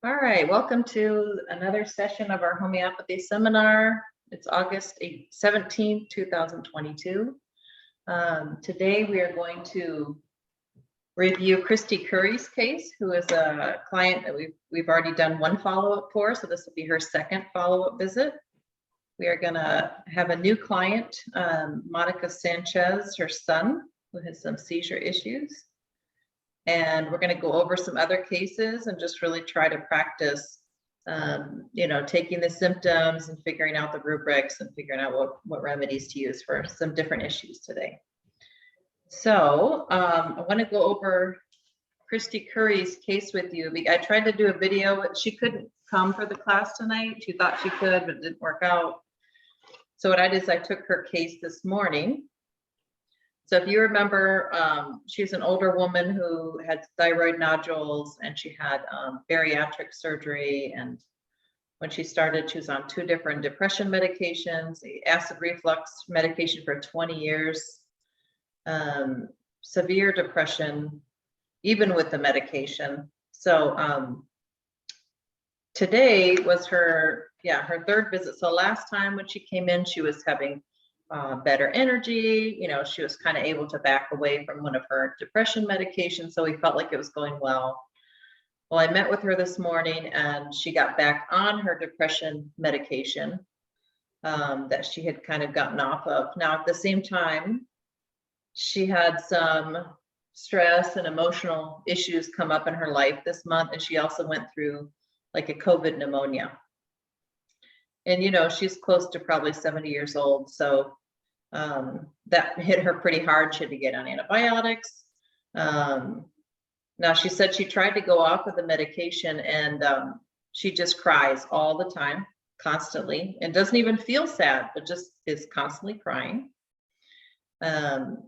All right, welcome to another session of our homeopathy seminar. It's August 17th, 2022. Today we are going to review Christy Curry's case, who is a client that we've already done one follow-up for, so this will be her second follow-up visit. We are going to have a new client, Monica Sanchez, her son, who has some seizure issues. And we're going to go over some other cases and just really try to practice, taking the symptoms and figuring out the rubrics and figuring out what remedies to use for some different issues today. So I want to go over Christy Curry's case with you. I tried to do a video, but she couldn't come for the class tonight. She thought she could, but it didn't work out. So what I did is I took her case this morning. So if you remember, she's an older woman who had thyroid nodules and she had bariatric surgery. And when she started, she was on 2 different depression medications, the acid reflux medication for 20 years, severe depression, even with the medication. So today was her 3rd visit. So last time when she came in, she was having better energy, she was kind of able to back away from one of her depression medications. So we felt like it was going well. Well, I met with her this morning and she got back on her depression medication that she had kind of gotten off of. Now, at the same time, she had some stress and emotional issues come up in her life this month. And she also went through like a COVID pneumonia. And, she's close to probably 70 years old. So that hit her pretty hard. She had to get on antibiotics. Now, she said she tried to go off of the medication and she just cries all the time, constantly, and doesn't even feel sad, but just is constantly crying. And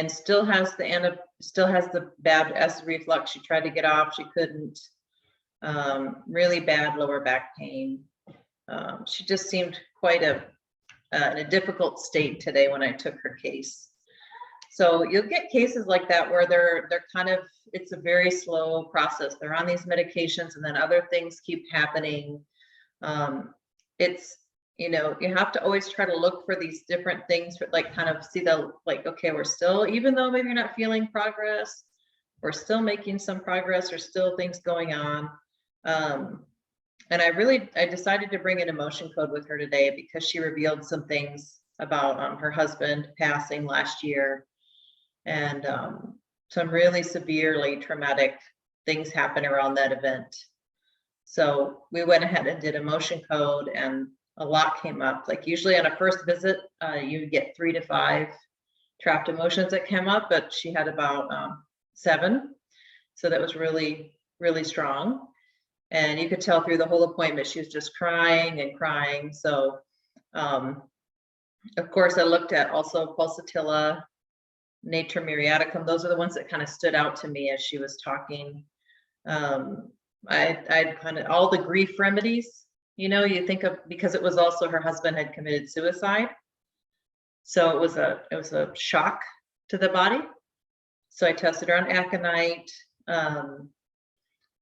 still has the bad acid reflux. She tried to get off. She couldn't. Really bad lower back pain. She just seemed quite in a difficult state today when I took her case. So you'll get cases like that where they're kind of, it's a very slow process. They're on these medications and then other things keep happening. You have to always try to look for these different things, like kind of see okay, we're still, even though maybe you're not feeling progress, we're still making some progress, or still things going on. And I decided to bring an emotion code with her today because she revealed some things about her husband passing last year, and some really severely traumatic things happened around that event. So we went ahead and did emotion code, and a lot came up. Like usually on a first visit, you get 3 to 5 trapped emotions that came up, but she had about 7. So that was really, really strong. And you could tell through the whole appointment, she was just crying and crying. So, of course, I looked at also pulsatilla, nature muriaticum. Those are the ones that kind of stood out to me as she was talking. I'd kind of all the grief remedies, you think of, because it was also her husband had committed suicide. So it was a shock to the body. So I tested her on aconite.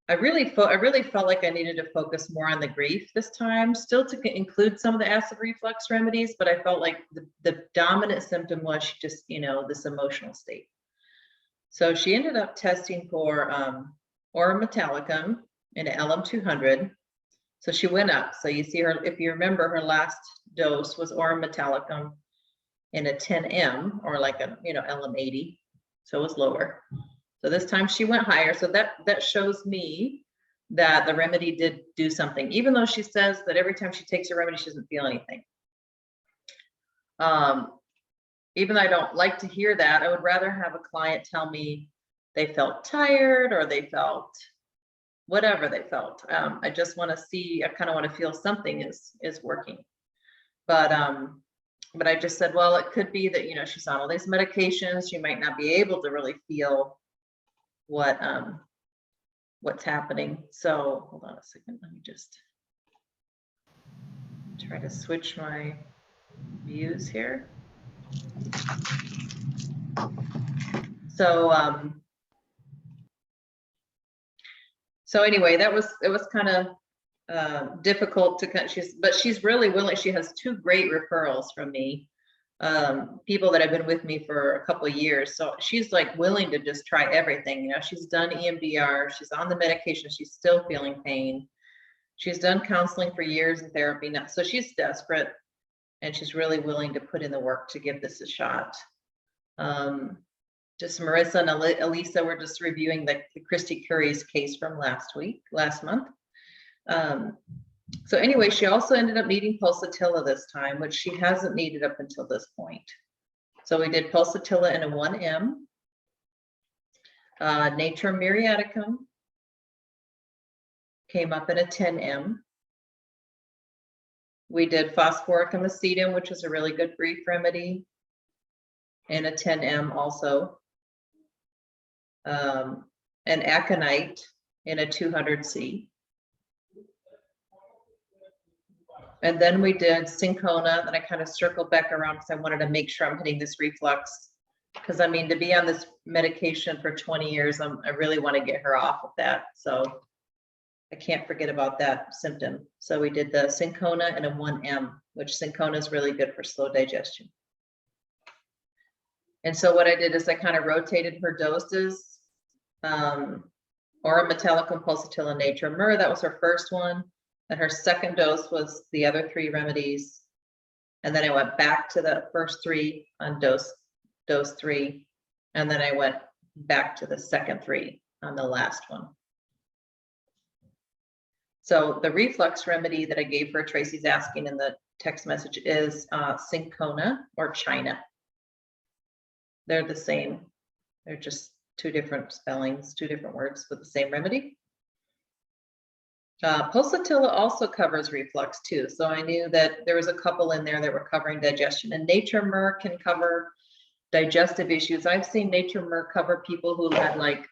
I really felt like I needed to focus more on the grief this time, still to include some of the acid reflux remedies, but I felt like the dominant symptom was she just, this emotional state. So she ended up testing for aurum metallicum in an LM200. So she went up. So you see her, if you remember, her last dose was aurum metallicum in a 10M, or like a, LM80. So it was lower. So this time she went higher. So that shows me that the remedy did do something, even though she says that every time she takes a remedy, she doesn't feel anything. Even though I don't like to hear that, I would rather have a client tell me they felt tired or they felt whatever they felt. I just want to see, I kind of want to feel something is working. But I just said, well, it could be that, she's on all these medications. She might not be able to really feel what's happening. So hold on a second. Let me just try to switch my views here. So So anyway, it was kind of difficult to cut. But she's really willing. She has 2 great referrals from me, people that have been with me for a couple of years. So she's like willing to just try everything. You know, she's done EMDR, she's on the medication, she's still feeling pain. She's done counseling for years and therapy now. So she's desperate and she's really willing to put in the work to give this a shot. Just Marissa and Elisa were just reviewing the Christy Curry's case from last month. So anyway, she also ended up needing pulsatilla this time, which she hasn't needed up until this point. So we did pulsatilla in a 1M, Natrium muriaticum came up in a 10M. We did phosphoricum acetum, which is a really good brief remedy, in a 10M also. And aconite in a 200C. And then we did cinchona, and I kind of circled back around because I wanted to make sure I'm hitting this reflux. Because I mean, to be on this medication for 20 years, I really want to get her off of that. So I can't forget about that symptom. So we did the cinchona and a 1M, which cinchona is really good for slow digestion. And so what I did is I kind of rotated her doses. Aurum metallicum, pulsatilla, natrium myrrh, that was her first one. And her second dose was the other 3 remedies. And then I went back to the first 3 on dose 3. And then I went back to the second 3 on the last one. So the reflux remedy that I gave her, Tracy's asking in the text message, is cinchona or China. They're the same. They're just 2 different spellings, 2 different words with the same remedy. Pulsatilla also covers reflux too. So I knew that there was a couple in there that were covering digestion, and natrium myrrh can cover digestive issues. I've seen natrium myrrh cover people who had like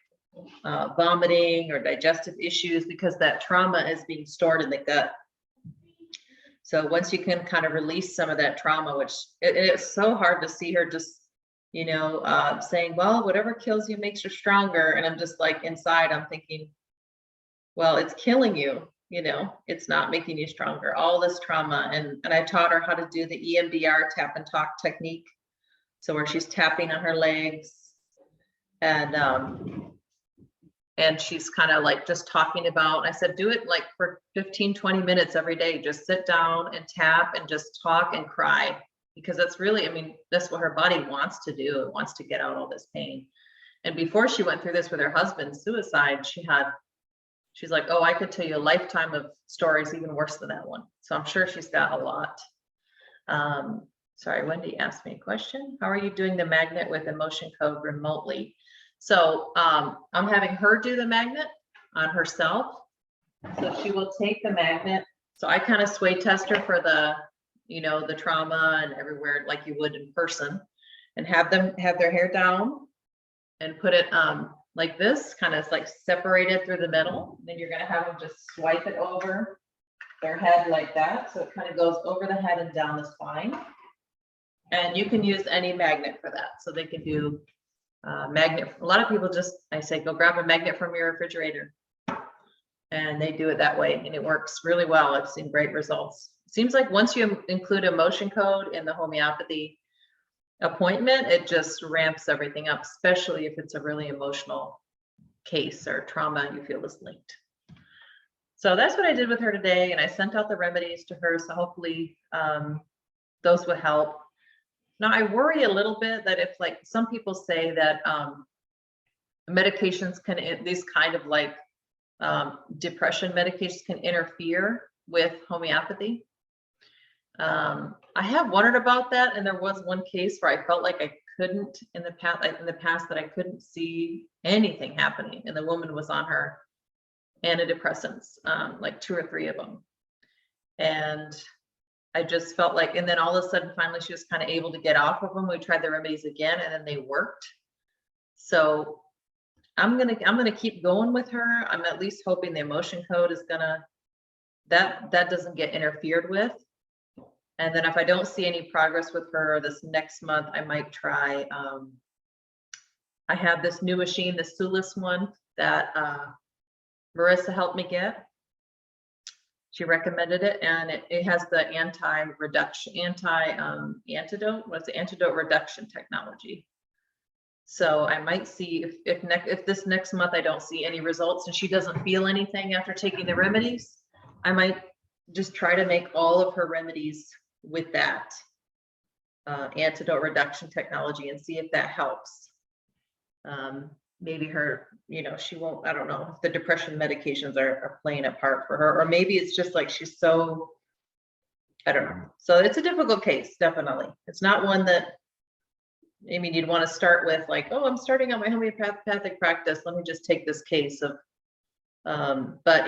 vomiting or digestive issues because that trauma is being stored in the gut. So once you can kind of release some of that trauma, which it's so hard to see her just, you know, saying, well, whatever kills you makes you stronger. And I'm just like inside, I'm thinking, well, it's killing you, you know, it's not making you stronger, all this trauma. And I taught her how to do the EMDR tap and talk technique. So where she's tapping on her legs and she's kind of like just talking about, I said, do it like for 15, 20 minutes every day. Just sit down and tap and just talk and cry, because that's really, I mean, that's what her body wants to do. It wants to get out all this pain. And before she went through this with her husband's suicide, she's like, oh, I could tell you a lifetime of stories even worse than that one. So I'm sure she's got a lot. Sorry, Wendy asked me a question. How are you doing the magnet with emotion code remotely? So I'm having her do the magnet on herself. So she will take the magnet. So I kind of sway test her for the, you know, the trauma and everywhere like you would in person, and have them have their hair down and put it like this, kind of like separated through the middle. Then you're going to have them just swipe it over their head like that. So it kind of goes over the head and down the spine. And you can use any magnet for that. So they can do magnet. A lot of people just, I say, go grab a magnet from your refrigerator. And they do it that way. And it works really well. I've seen great results. It seems like once you include emotion code in the homeopathy appointment, it just ramps everything up, especially if it's a really emotional case or trauma you feel is linked. So that's what I did with her today, and I sent out the remedies to her, so hopefully those would help. Now I worry a little bit that if, like, some people say that medications can, these kind of like depression medications can interfere with homeopathy. I have wondered about that, and there was one case where I felt like I couldn't in the past that I couldn't see anything happening, and the woman was on her antidepressants, like 2 or 3 of them, and I just felt like, and then all of a sudden finally she was kind of able to get off of them. We tried the remedies again, and then they worked. So I'm gonna keep going with her. I'm at least hoping the emotion code is gonna, that doesn't get interfered with. And then if I don't see any progress with her this next month, I might try, I have this new machine, the Sulis one, that Marissa helped me get. She recommended it, and it has the antidote reduction technology. So I might see if this next month I don't see any results and she doesn't feel anything after taking the remedies, I might just try to make all of her remedies with that antidote reduction technology and see if that helps. Maybe her, she won't, I don't know if the depression medications are playing a part for her, or maybe it's just like she's so, I don't know. So it's a difficult case, definitely. It's not one that, you'd want to start with like, oh, I'm starting out my homeopathic practice. Let me just take this case of, but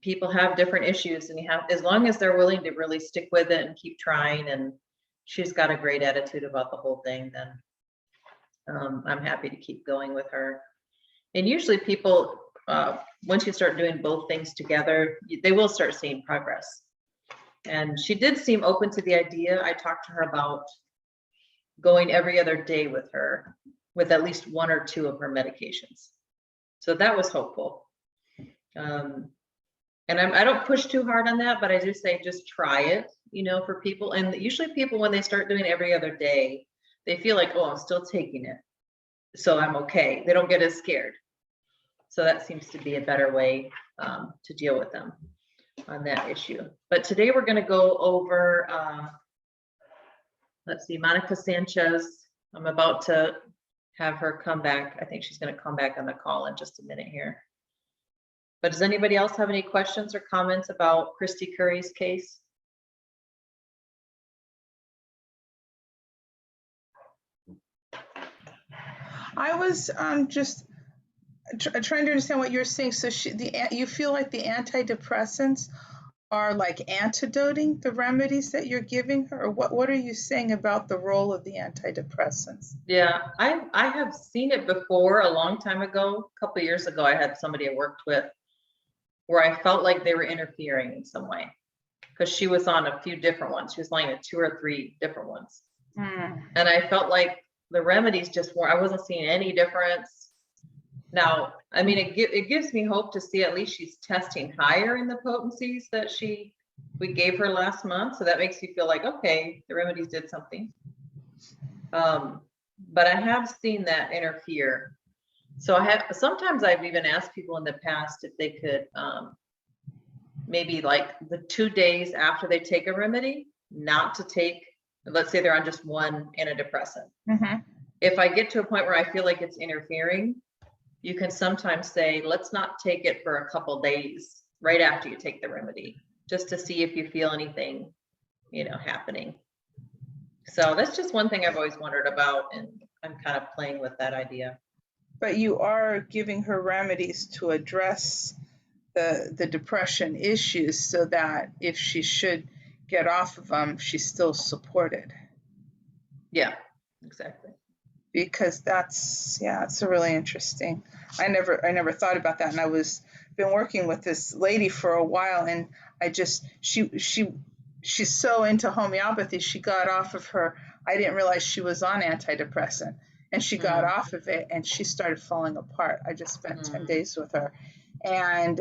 people have different issues, and as long as they're willing to really stick with it and keep trying, and she's got a great attitude about the whole thing, then I'm happy to keep going with her. And usually people, once you start doing both things together, they will start seeing progress. And she did seem open to the idea. I talked to her about going every other day with her with at least 1 or 2 of her medications. So that was hopeful. And I don't push too hard on that, but I just say, just try it, for people. And usually people, when they start doing every other day, they feel like, oh, I'm still taking it, so I'm okay. They don't get as scared. So that seems to be a better way to deal with them on that issue. But today we're going to go over, let's see, Monica Sanchez. I'm about to have her come back. I think she's going to come back on the call in just a minute here. But does anybody else have any questions or comments about Christy Curry's case? I was just trying to understand what you're saying. So you feel like the antidepressants are like antidoting the remedies that you're giving her, or what are you saying about the role of the antidepressants? Yeah, I have seen it before a long time ago. A couple of years ago, I had somebody I worked with where I felt like they were interfering in some way, because she was on a few different ones. She was lying at 2 or 3 different ones. And I felt like the remedies just weren't, I wasn't seeing any difference. Now, it gives me hope to see at least she's testing higher in the potencies that we gave her last month. So that makes you feel like, okay, the remedies did something. But I have seen that interfere. So sometimes I've even asked people in the past if they could maybe like the 2 days after they take a remedy, not to take, let's say they're on just one antidepressant. If I get to a point where I feel like it's interfering, you can sometimes say, let's not take it for a couple days right after you take the remedy, just to see if you feel anything, happening. So that's just one thing I've always wondered about, and I'm kind of playing with that idea. But you are giving her remedies to address the depression issues, so that if she should get off of them, she's still supported. Yeah, exactly. Because it's a really interesting. I never thought about that, and I was been working with this lady for a while, and she's so into homeopathy. She got off of her. I didn't realize she was on antidepressant, and she got off of it, and she started falling apart. I just spent 10 days with her, and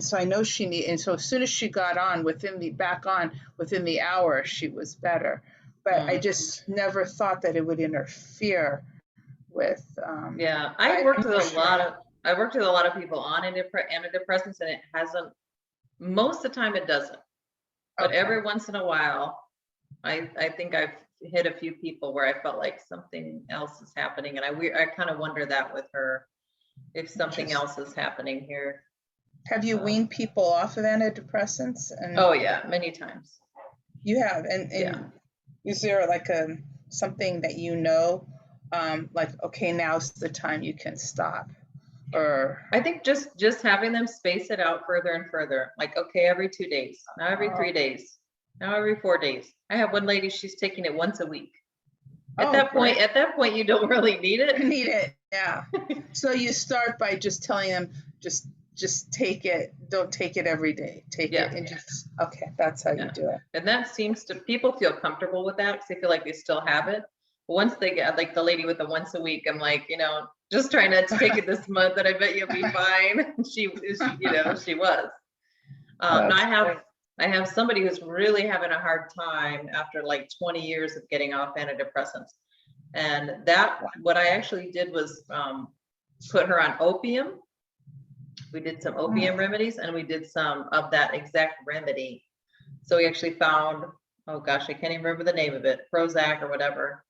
so I know she need. And so as soon as she got on, within the hour, she was better. But I just never thought that it would interfere with. Yeah, I worked with a lot of people on antidepressants, and it hasn't. Most of the time, it doesn't. But every once in a while, I think I've hit a few people where I felt like something else is happening, and I kind of wonder that with her, if something else is happening here. Have you weaned people off of antidepressants? Oh yeah, many times. You have, and yeah. Is there like something that like, okay, now's the time you can stop? Or I think just having them space it out further and further, like, okay, every 2 days, now every 3 days, now every 4 days. I have one lady, she's taking it once a week. At that point, you don't really need it. Yeah. So you start by just telling them, just take it. Don't take it every day. Take it and just, okay, that's how you do it. And that seems to, people feel comfortable with that because they feel like they still have it. But once they get, like the lady with the once a week, I'm like, just trying not to take it this month, and I bet you'll be fine. She was. Now I have somebody who's really having a hard time after like 20 years of getting off antidepressants. And what I actually did was put her on opium. We did some opium remedies, and we did some of that exact remedy. So we actually found, oh gosh, I can't even remember the name of it, Prozac or whatever.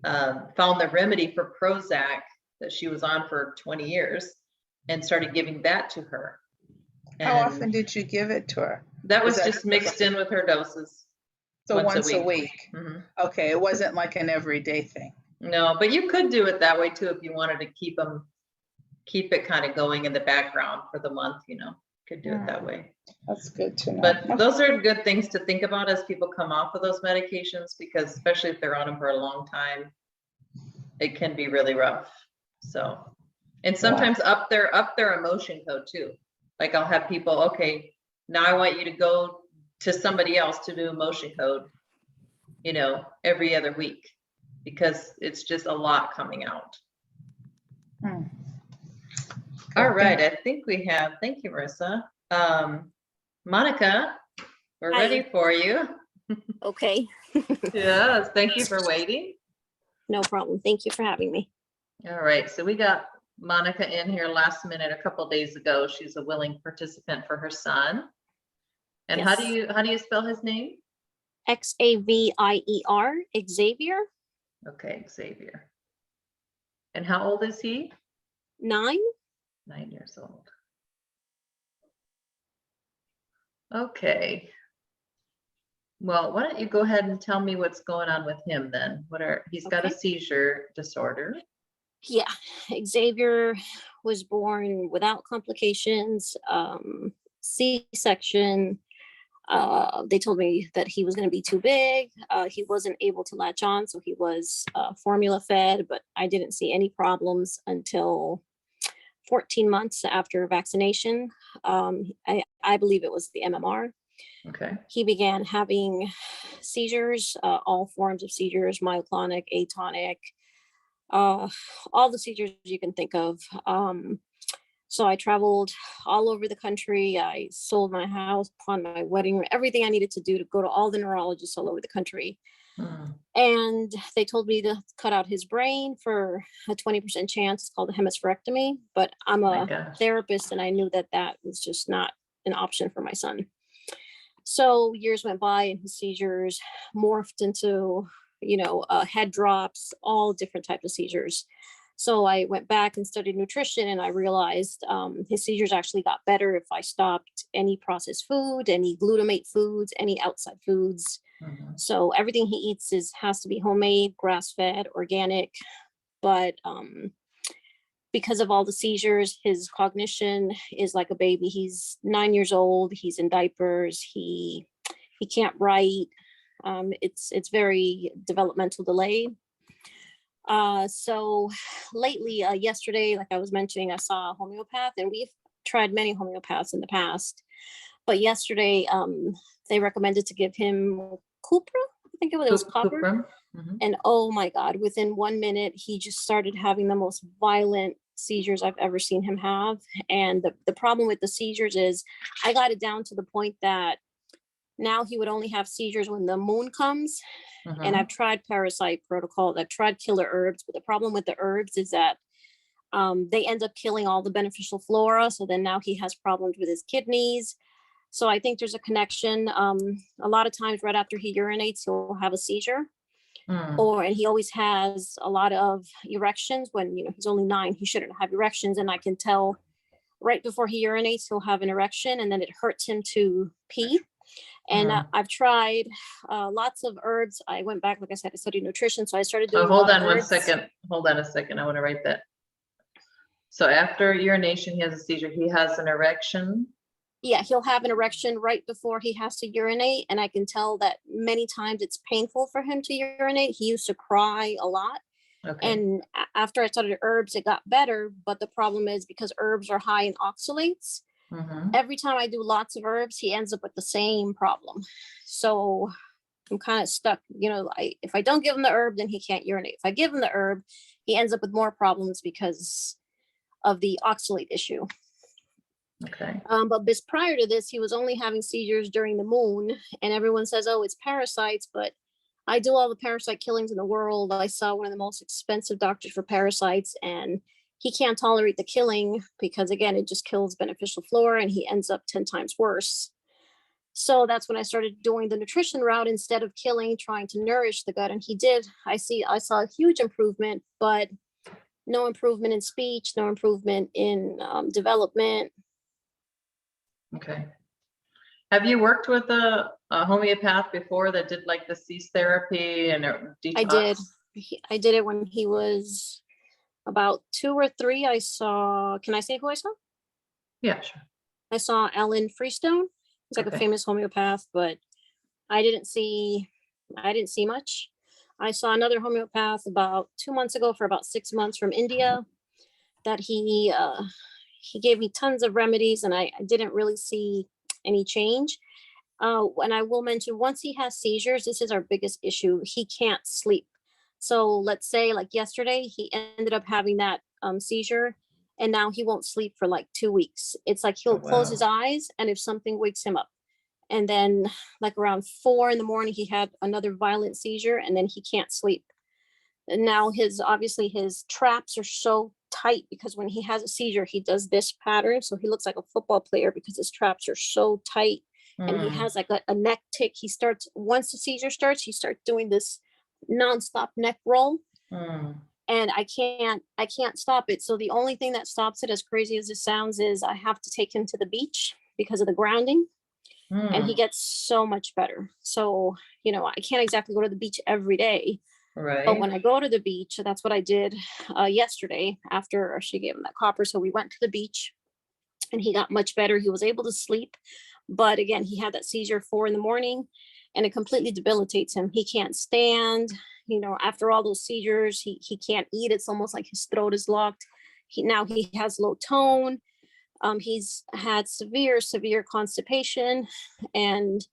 Found the remedy for Prozac that she was on for 20 years and started giving that to her. And how often did you give it to her? that was just mixed in with her doses. So once a week. Mhm. Okay, it wasn't like an everyday thing. No, but you could do it that way too if you wanted to keep it kind of going in the background for the month, could do it that way. That's good to know. But those are good things to think about as people come off of those medications, because especially if they're on them for a long time, it can be really rough. So, and sometimes up their emotion code too. Like I'll have people, okay, now I want you to go to somebody else to do emotion code, every other week, because it's just a lot coming out. All right, I think we have, thank you, Marissa. Monica, we're ready for you. Okay. Yes, thank you for waiting. No problem. Thank you for having me. All right, so we got Monica in here last minute a couple days ago. She's a willing participant for her son. And Yes. how do you spell his name? Xavier, Xavier. Okay, Xavier. And how old is he? 9. 9 years old. Okay. Well, why don't you go ahead and tell me what's going on with him then? He's got a seizure disorder. Yeah, Xavier was born without complications, C-section. They told me that he was going to be too big. He wasn't able to latch on, so he was formula fed, but I didn't see any problems until 14 months after vaccination. I believe it was the MMR. Okay. He began having seizures, all forms of seizures, myoclonic, atonic, all the seizures you can think of. So I traveled all over the country. I sold my house, pawned my wedding, everything I needed to do to go to all the neurologists all over the country. And they told me to cut out his brain for a 20% chance. It's called a hemispherectomy, but I'm a therapist and I knew that that was just not an option for my son. So years went by and his seizures morphed into, head drops, all different types of seizures. So I went back and studied nutrition, and I realized his seizures actually got better if I stopped any processed food, any glutamate foods, any outside foods. So everything he eats has to be homemade, grass-fed, organic. But because of all the seizures, his cognition is like a baby. He's 9 years old. He's in diapers. He can't write. It's very developmental delay. So lately, yesterday, like I was mentioning, I saw a homeopath, and we've tried many homeopaths in the past. But yesterday, they recommended to give him cupra. I think it was copper. And oh my God, within 1 minute, he just started having the most violent seizures I've ever seen him have. And the problem with the seizures is I got it down to the point that now he would only have seizures when the moon comes. And I've tried parasite protocols, I've tried killer herbs, but the problem with the herbs is that they end up killing all the beneficial flora. So then now he has problems with his kidneys. So I think there's a connection. A lot of times right after he urinates, he'll have a seizure. And he always has a lot of erections when, he's only 9, he shouldn't have erections. And I can tell right before he urinates, he'll have an erection, and then it hurts him to pee. And I've tried lots of herbs. I went back, like I said, I studied nutrition. So I started doing hold on one second. Hold on a second. I want to write that. So after urination, he has a seizure. He has an erection. Yeah, he'll have an erection right before he has to urinate. And I can tell that many times it's painful for him to urinate. He used to cry a lot. Okay. And after I started herbs, it got better. But the problem is because herbs are high in oxalates, every time I do lots of herbs, he ends up with the same problem. So I'm kind of stuck, if I don't give him the herb, then he can't urinate. If I give him the herb, he ends up with more problems because of the oxalate issue. Okay. But prior to this, he was only having seizures during the moon, and everyone says, oh, it's parasites, but I do all the parasite killings in the world. I saw one of the most expensive doctors for parasites, and he can't tolerate the killing because, again, it just kills beneficial flora, and he ends up 10 times worse. So that's when I started doing the nutrition route instead of killing, trying to nourish the gut. And he did. I saw a huge improvement, but no improvement in speech, no improvement in development. Okay. Have you worked with a homeopath before that did like the cease therapy and detox? I did. I did it when he was about 2 or 3. I saw, can I say who I saw? Yeah, sure. I saw Alan Freestone. He's like a Okay. famous homeopath, but I didn't see much. I saw another homeopath about 2 months ago for about 6 months from India that he gave me tons of remedies, and I didn't really see any change. And I will mention, once he has seizures, this is our biggest issue. He can't sleep. So let's say like yesterday, he ended up having that seizure, and now he won't sleep for like 2 weeks. It's like he'll close his eyes, and if something wakes him up. And then like around 4 a.m, he had another violent seizure, and then he can't sleep. And now obviously his traps are so tight because when he has a seizure, he does this pattern. So he looks like a football player because his traps are so tight. And he has like a neck tick. Once the seizure starts, he starts doing this nonstop neck roll. And I can't stop it. So the only thing that stops it, as crazy as it sounds, is I have to take him to the beach because of the grounding. And he gets so much better. So, I can't exactly go to the beach every day. Right. But when I go to the beach, that's what I did yesterday after she gave him that copper. So we went to the beach and he got much better. He was able to sleep. But again, he had that seizure 4 a.m, and it completely debilitates him. He can't stand, after all those seizures, he can't eat. It's almost like his throat is locked. Now he has low tone. He's had severe constipation. And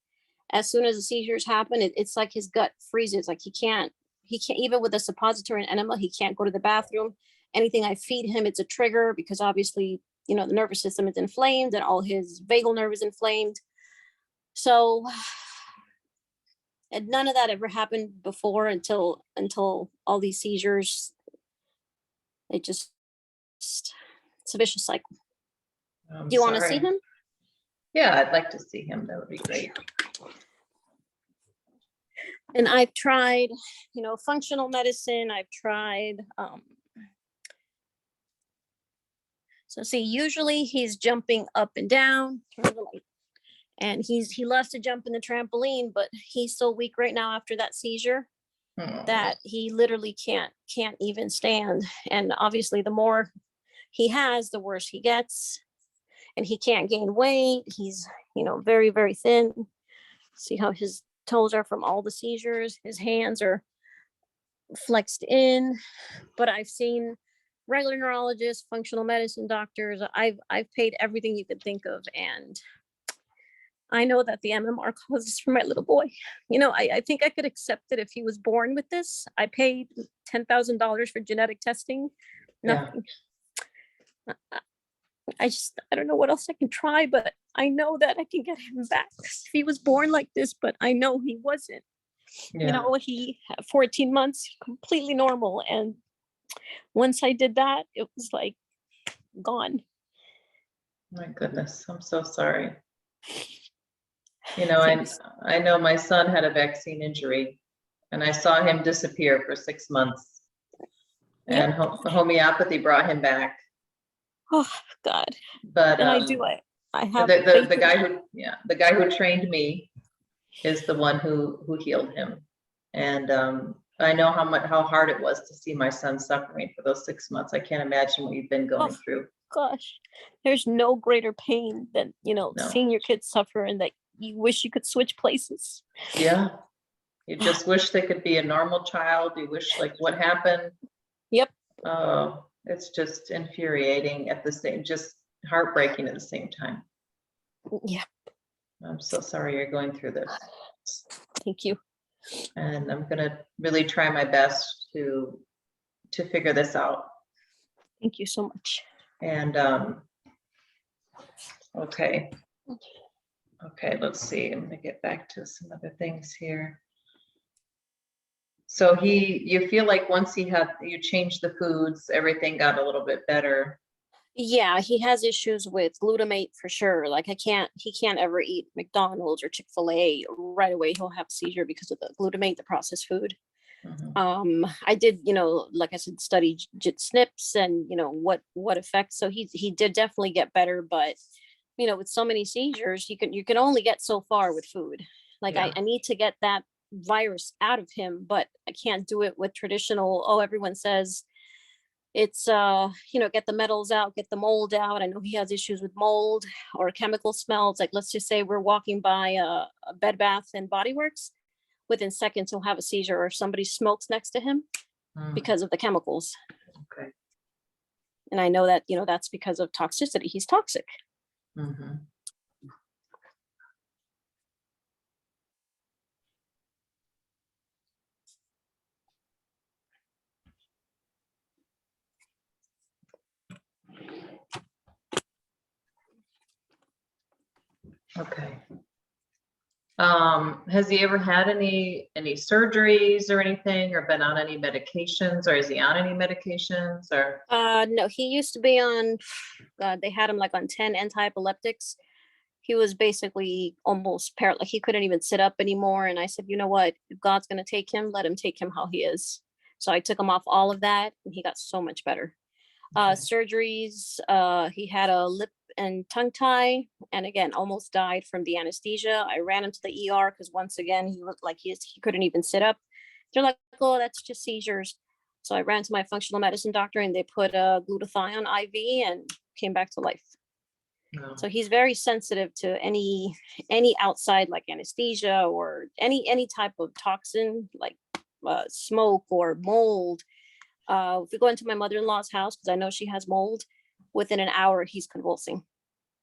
as soon as the seizures happen, it's like his gut freezes. Like he can't, even with a suppository and enema, he can't go to the bathroom. Anything I feed him, it's a trigger because obviously, the nervous system is inflamed and all his vagal nerve is inflamed. So, and none of that ever happened before until all these seizures. It's a vicious cycle. Do you want to see him? Yeah, I'd like to see him. That would be great. And I've tried, functional medicine. I've tried, so see, usually he's jumping up and down, turn the light. And he loves to jump in the trampoline, but he's so weak right now after that seizure that he literally can't even stand. And obviously the more he has, the worse he gets. And he can't gain weight. He's, very, very thin. See how his toes are from all the seizures. His hands are flexed in. But I've seen regular neurologists, functional medicine doctors. I've paid everything you could think of, and I know that the MMR causes for my little boy. I think I could accept it if he was born with this. I paid $10,000 for genetic testing. Nothing. Yeah. I don't know what else I can try, but I know that I can get him back if he was born like this, but I know he wasn't. Yeah. He had 14 months, completely normal. And once I did that, it was like gone. My goodness, I'm so sorry. I know my son had a vaccine injury and I saw him disappear for 6 months. Yep. And homeopathy brought him back. Oh God. But and I have the guy who trained me is the one who healed him. And I know how hard it was to see my son suffering for those 6 months. I can't imagine what you've been going through. Gosh, there's no greater pain than, seeing your kids suffer and that you wish you could switch places. Yeah. You just wish they could be a normal child. You wish what happened. Yep. Oh, it's just infuriating just heartbreaking at the same time. Yeah. I'm so sorry you're going through this. Thank you. And I'm gonna really try my best to figure this out. Thank you so much. And okay. Okay, let's see. I'm gonna get back to some other things here. So you feel like once you changed the foods, everything got a little bit better. Yeah, he has issues with glutamate for sure. Like he can't ever eat McDonald's or Chick-fil-A right away. He'll have a seizure because of the glutamate, the processed food. Mhm. I did, like I said, study SNPs and what effects. So he did definitely get better, but with so many seizures, you can only get so far with food. Like Yeah. I need to get that virus out of him, but I can't do it with traditional, oh, everyone says it's get the metals out, get the mold out. I know he has issues with mold or chemical smells. Like let's just say we're walking by a Bed Bath and Body Works, within seconds he'll have a seizure, or somebody smokes next to him Mm, because of the chemicals. okay. And I know that that's because of toxicity. He's toxic. Mhm. Okay. Has he ever had any surgeries or anything, or been on any medications, or is he on any medications, or? No, he used to be on, God, they had him like on 10 anti-epileptics. He was basically almost like he couldn't even sit up anymore. And I said, you know what, if God's going to take him, let him take him how he is. So I took him off all of that and he got so much better. Okay. Surgeries, he had a lip and tongue tie, and again almost died from the anesthesia. I ran him to the ER because once again he looked like he couldn't even sit up. They're like, oh, that's just seizures. So I ran to my functional medicine doctor and they put a glutathione IV and came back to life. No. So he's very sensitive to any outside like anesthesia or any type of toxin like smoke or mold. If we go into my mother-in-law's house, because I know she has mold, within an hour he's convulsing.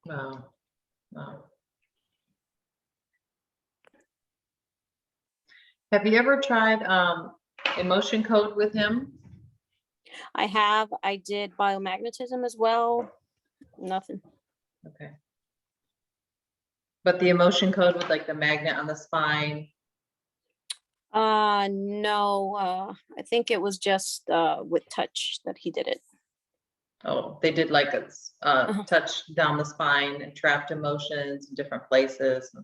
Wow. Wow. Have you ever tried emotion code with him? I did biomagnetism as well. Nothing. Okay. But the emotion code with like the magnet on the spine. No, I think it was just with touch that he did it. Oh, they did like a Uh-huh. touch down the spine and trapped emotions in different places.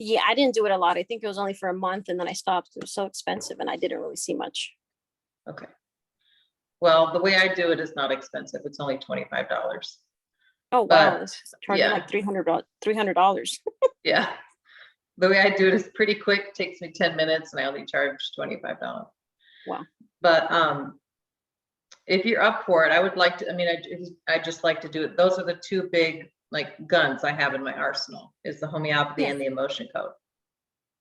Yeah, I didn't do it a lot. I think it was only for a month and then I stopped. It was so expensive and I didn't really see much. Okay. Well, the way I do it is not expensive. It's only $25. Oh wow, But this is charging yeah, like $300. yeah. The way I do it is pretty quick, takes me 10 minutes and I only charge $25. Wow. But if you're up for it, I would like to, I mean, I just like to do it. Those are the two big like guns I have in my arsenal, is the homeopathy Yeah. and the emotion code.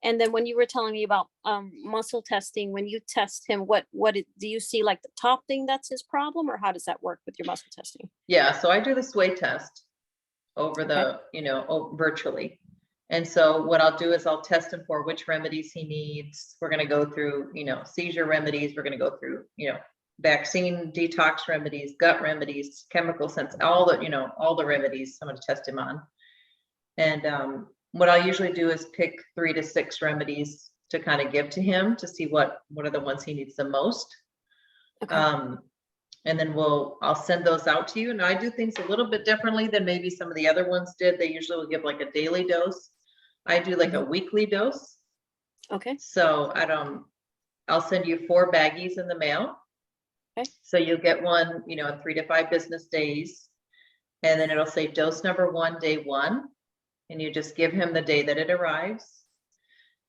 And then when you were telling me about muscle testing, when you test him, do you see like the top thing that's his problem, or how does that work with your muscle testing? Yeah, so I do the sway test over the, virtually. And so what I'll do is I'll test him for which remedies he needs. We're going to go through, seizure remedies. We're going to go through, vaccine detox remedies, gut remedies, chemical sense, all the remedies I'm going to test him on. And what I usually do is pick 3 to 6 remedies to kind of give to him to see what are the ones he needs the most. Okay. And then I'll send those out to you. And I do things a little bit differently than maybe some of the other ones did. They usually will give like a daily dose. I do like a weekly dose. Okay. So I'll send you 4 baggies in the mail. Okay. So you'll get one, in 3 to 5 business days. And then it'll say dose number 1, day 1. And you just give him the day that it arrives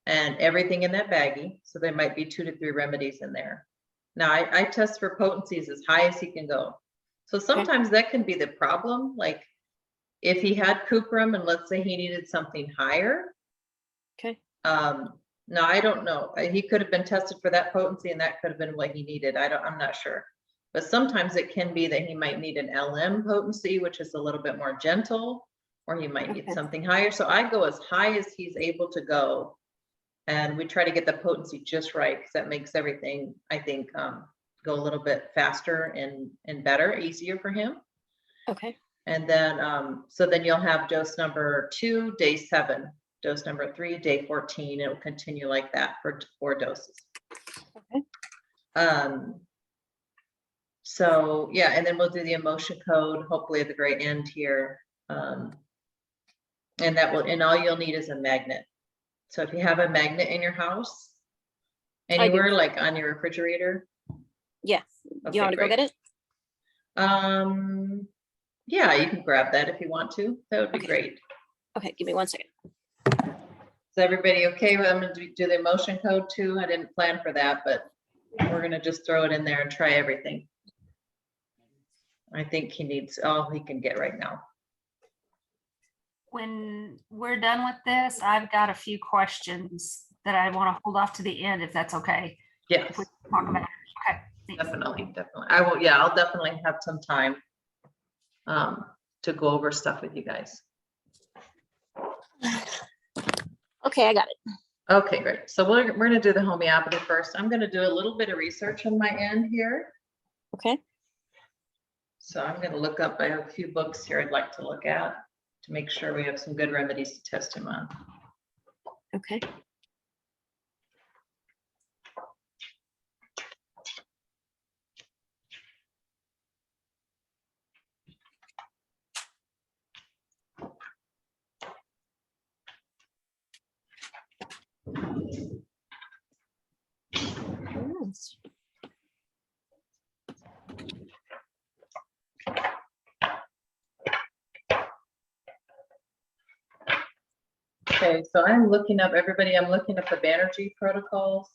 and everything in that baggie. So there might be 2 to 3 remedies in there. Now I test for potencies as high as he can go. So sometimes that can be the problem. Like if he had cuprum and let's say he needed something higher. Okay. No, I don't know. He could have been tested for that potency and that could have been what he needed. I'm not sure. But sometimes it can be that he might need an LM potency, which is a little bit more gentle, or he might need something higher. So I go as high as he's able to go And we try to get the potency just right, because that makes everything, I think, go a little bit faster and better, easier for him. Okay. And then, so then you'll have dose number 2, day 7, dose number 3, day 14. It will continue like that for 4 doses. Okay. So yeah, and then we'll do the emotion code, hopefully at the very end here. And that will, and all you'll need is a magnet. So if you have a magnet in your house, anywhere like on your refrigerator. Yeah. Okay, You want to go great. get it? Yeah, you can grab that if you want to. That would be Okay. great. Okay, give me 1 second. Is everybody okay with, I'm gonna do the emotion code too? I didn't plan for that, but we're gonna just throw it in there and try everything. I think he needs all he can get right now. When we're done with this, I've got a few questions that I want to hold off to the end, if that's okay. Yes, If we talk about it. Okay. thanks. definitely. I will, yeah, I'll definitely have some time to go over stuff with you guys. Okay, I got it. Okay, great. So we're gonna do the homeopathy first. I'm gonna do a little bit of research on my end here. Okay. So I'm gonna look up, I have a few books here I'd like to look at to make sure we have some good remedies to test him on. Okay. Nice. Okay, so I'm looking up, everybody, I'm looking up the Banerjee protocols.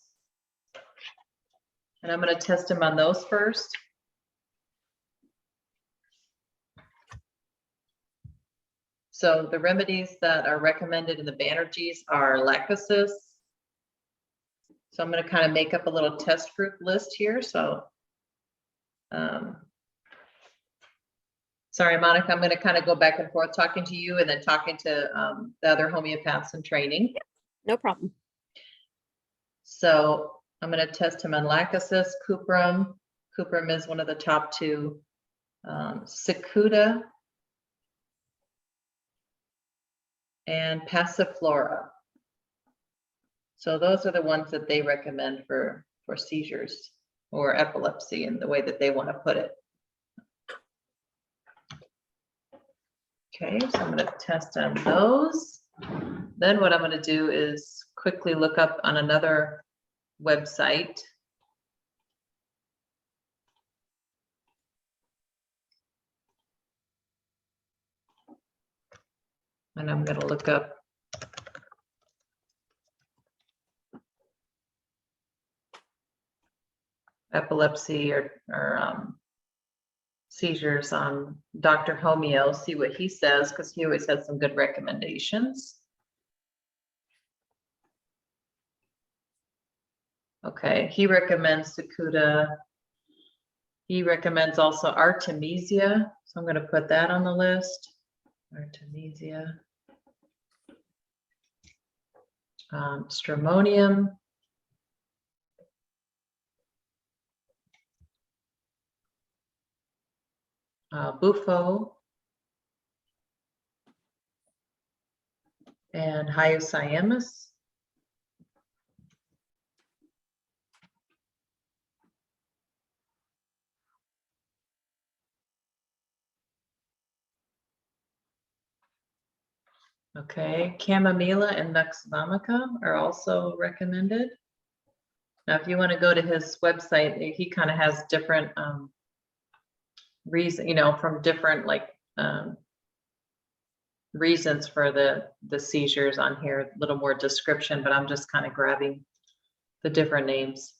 And I'm gonna test him on those first. So the remedies that are recommended in the Banerjees are lachesis. So I'm gonna kind of make up a little test group list here, so. Sorry, Monica, I'm gonna kind of go back and forth talking to you and then talking to the other homeopaths in training. No problem. So I'm gonna test him on lachesis, cuprum. Cuprum is one of the top 2. Cicuta and passiflora. So those are the ones that they recommend for seizures or epilepsy in the way that they want to put it. Okay, so I'm going to test on those. Then what I'm going to do is quickly look up on another website. And I'm going to look up epilepsy or seizures on Dr. Homeo, see what he says, because he always has some good recommendations. Okay, he recommends Cicuta. He recommends also Artemisia, so I'm going to put that on the list. Artemisia. Stramonium. Bufo. And Hyoscyamus. Okay, chamomilla and nux vomica are also recommended. Now, if you want to go to his website, he kind of has different reason, from different reasons for the seizures on here, a little more description, but I'm just kind of grabbing the different names.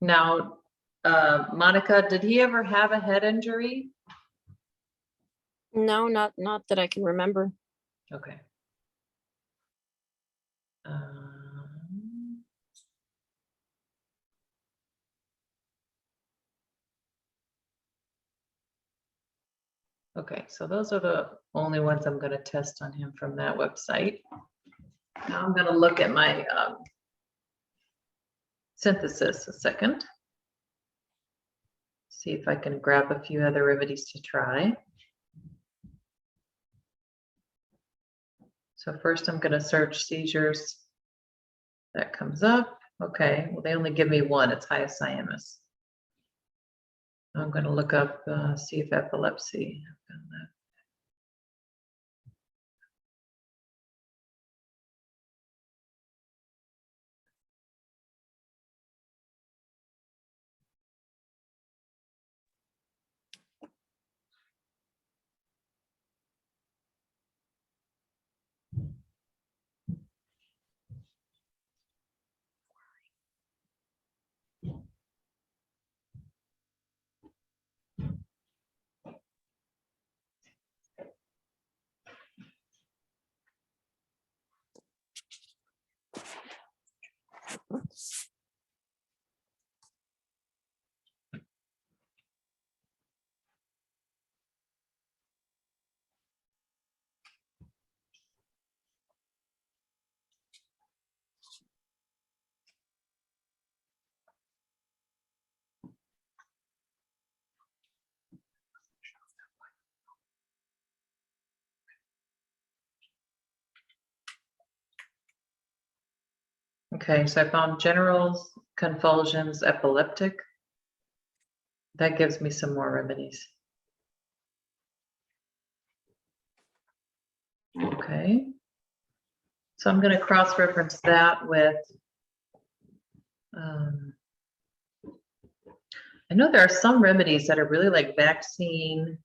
Now, Monica, did he ever have a head injury? No, not that I can remember. Okay. Okay, so those are the only ones I'm going to test on him from that website. Now I'm going to look at my synthesis a second. See if I can grab a few other remedies to try. So first I'm going to search seizures. That comes up. Okay, well, they only give me one. It's hyoscyamus. I'm going to look up, see if epilepsy. Okay, so I found general convulsions, epileptic. That gives me some more remedies. Okay. So I'm going to cross-reference that with, I know there are some remedies that are really like vaccine.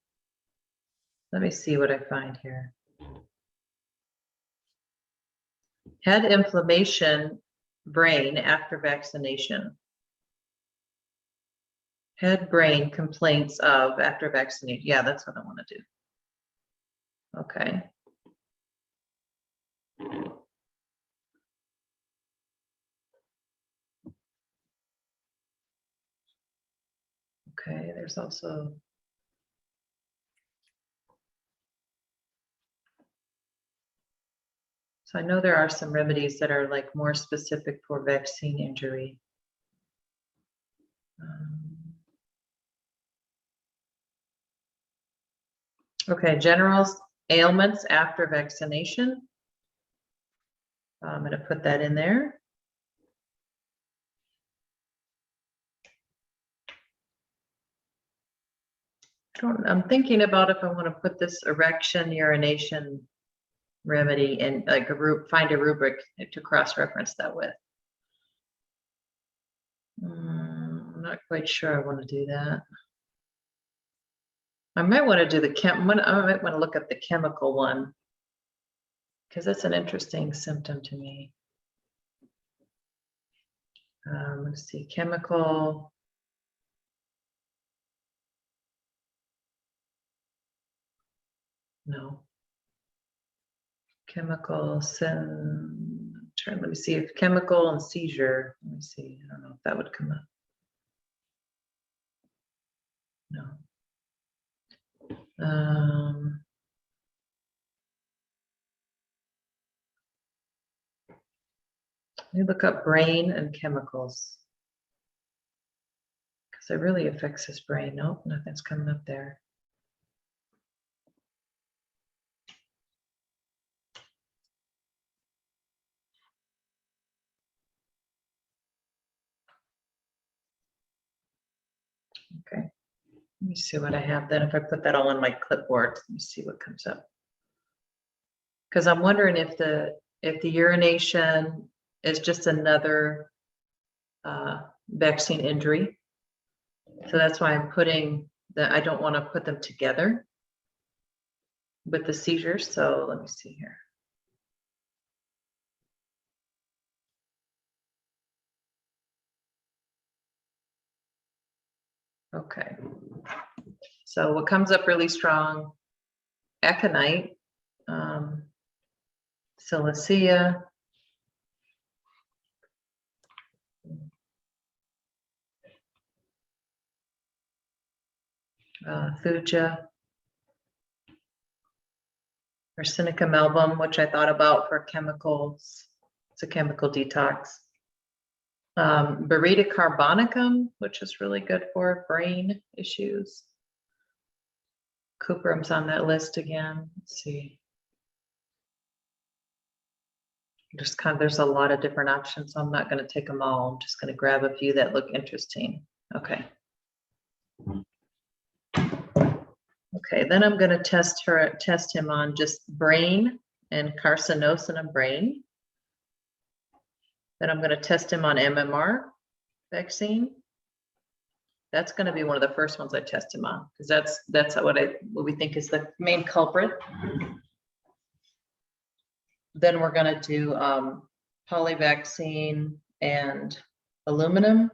Let me see what I find here. Head inflammation, brain after vaccination. Head brain complaints of after vaccination. Yeah, that's what I want to do. Okay. Okay, there's also. So I know there are some remedies that are like more specific for vaccine injury. Okay, general ailments after vaccination. I'm going to put that in there. I'm thinking about if I want to put this erection urination remedy in like a group, find a rubric to cross-reference that with. I'm not quite sure I want to do that. I might want to do the I might want to look at the chemical one because that's an interesting symptom to me. Let's see, chemical. No. Chemical, let me see if chemical and seizure. Let me see. I don't know if that would come up. No. Let me look up brain and chemicals because it really affects his brain. Nope, nothing's coming up there. Okay, let me see what I have then. If I put that all on my clipboard, let me see what comes up. Because I'm wondering if the urination is just another vaccine injury. So that's why I'm putting I don't want to put them together with the seizures. So let me see here. Okay. So what comes up really strong, aconite, silicea, thuja, Arsenicum album, which I thought about for chemicals. It's a chemical detox. Burrita carbonicum, which is really good for brain issues. Cupram's on that list again. Let's see. There's a lot of different options, so I'm not going to take them all. I'm just going to grab a few that look interesting. Okay. Okay, then I'm going to test him on just brain and carcinosin brain. Then I'm going to test him on MMR vaccine. That's going to be one of the first ones I test him on, because that's what we think is the main culprit. Then we're going to do polyvaccine and aluminum.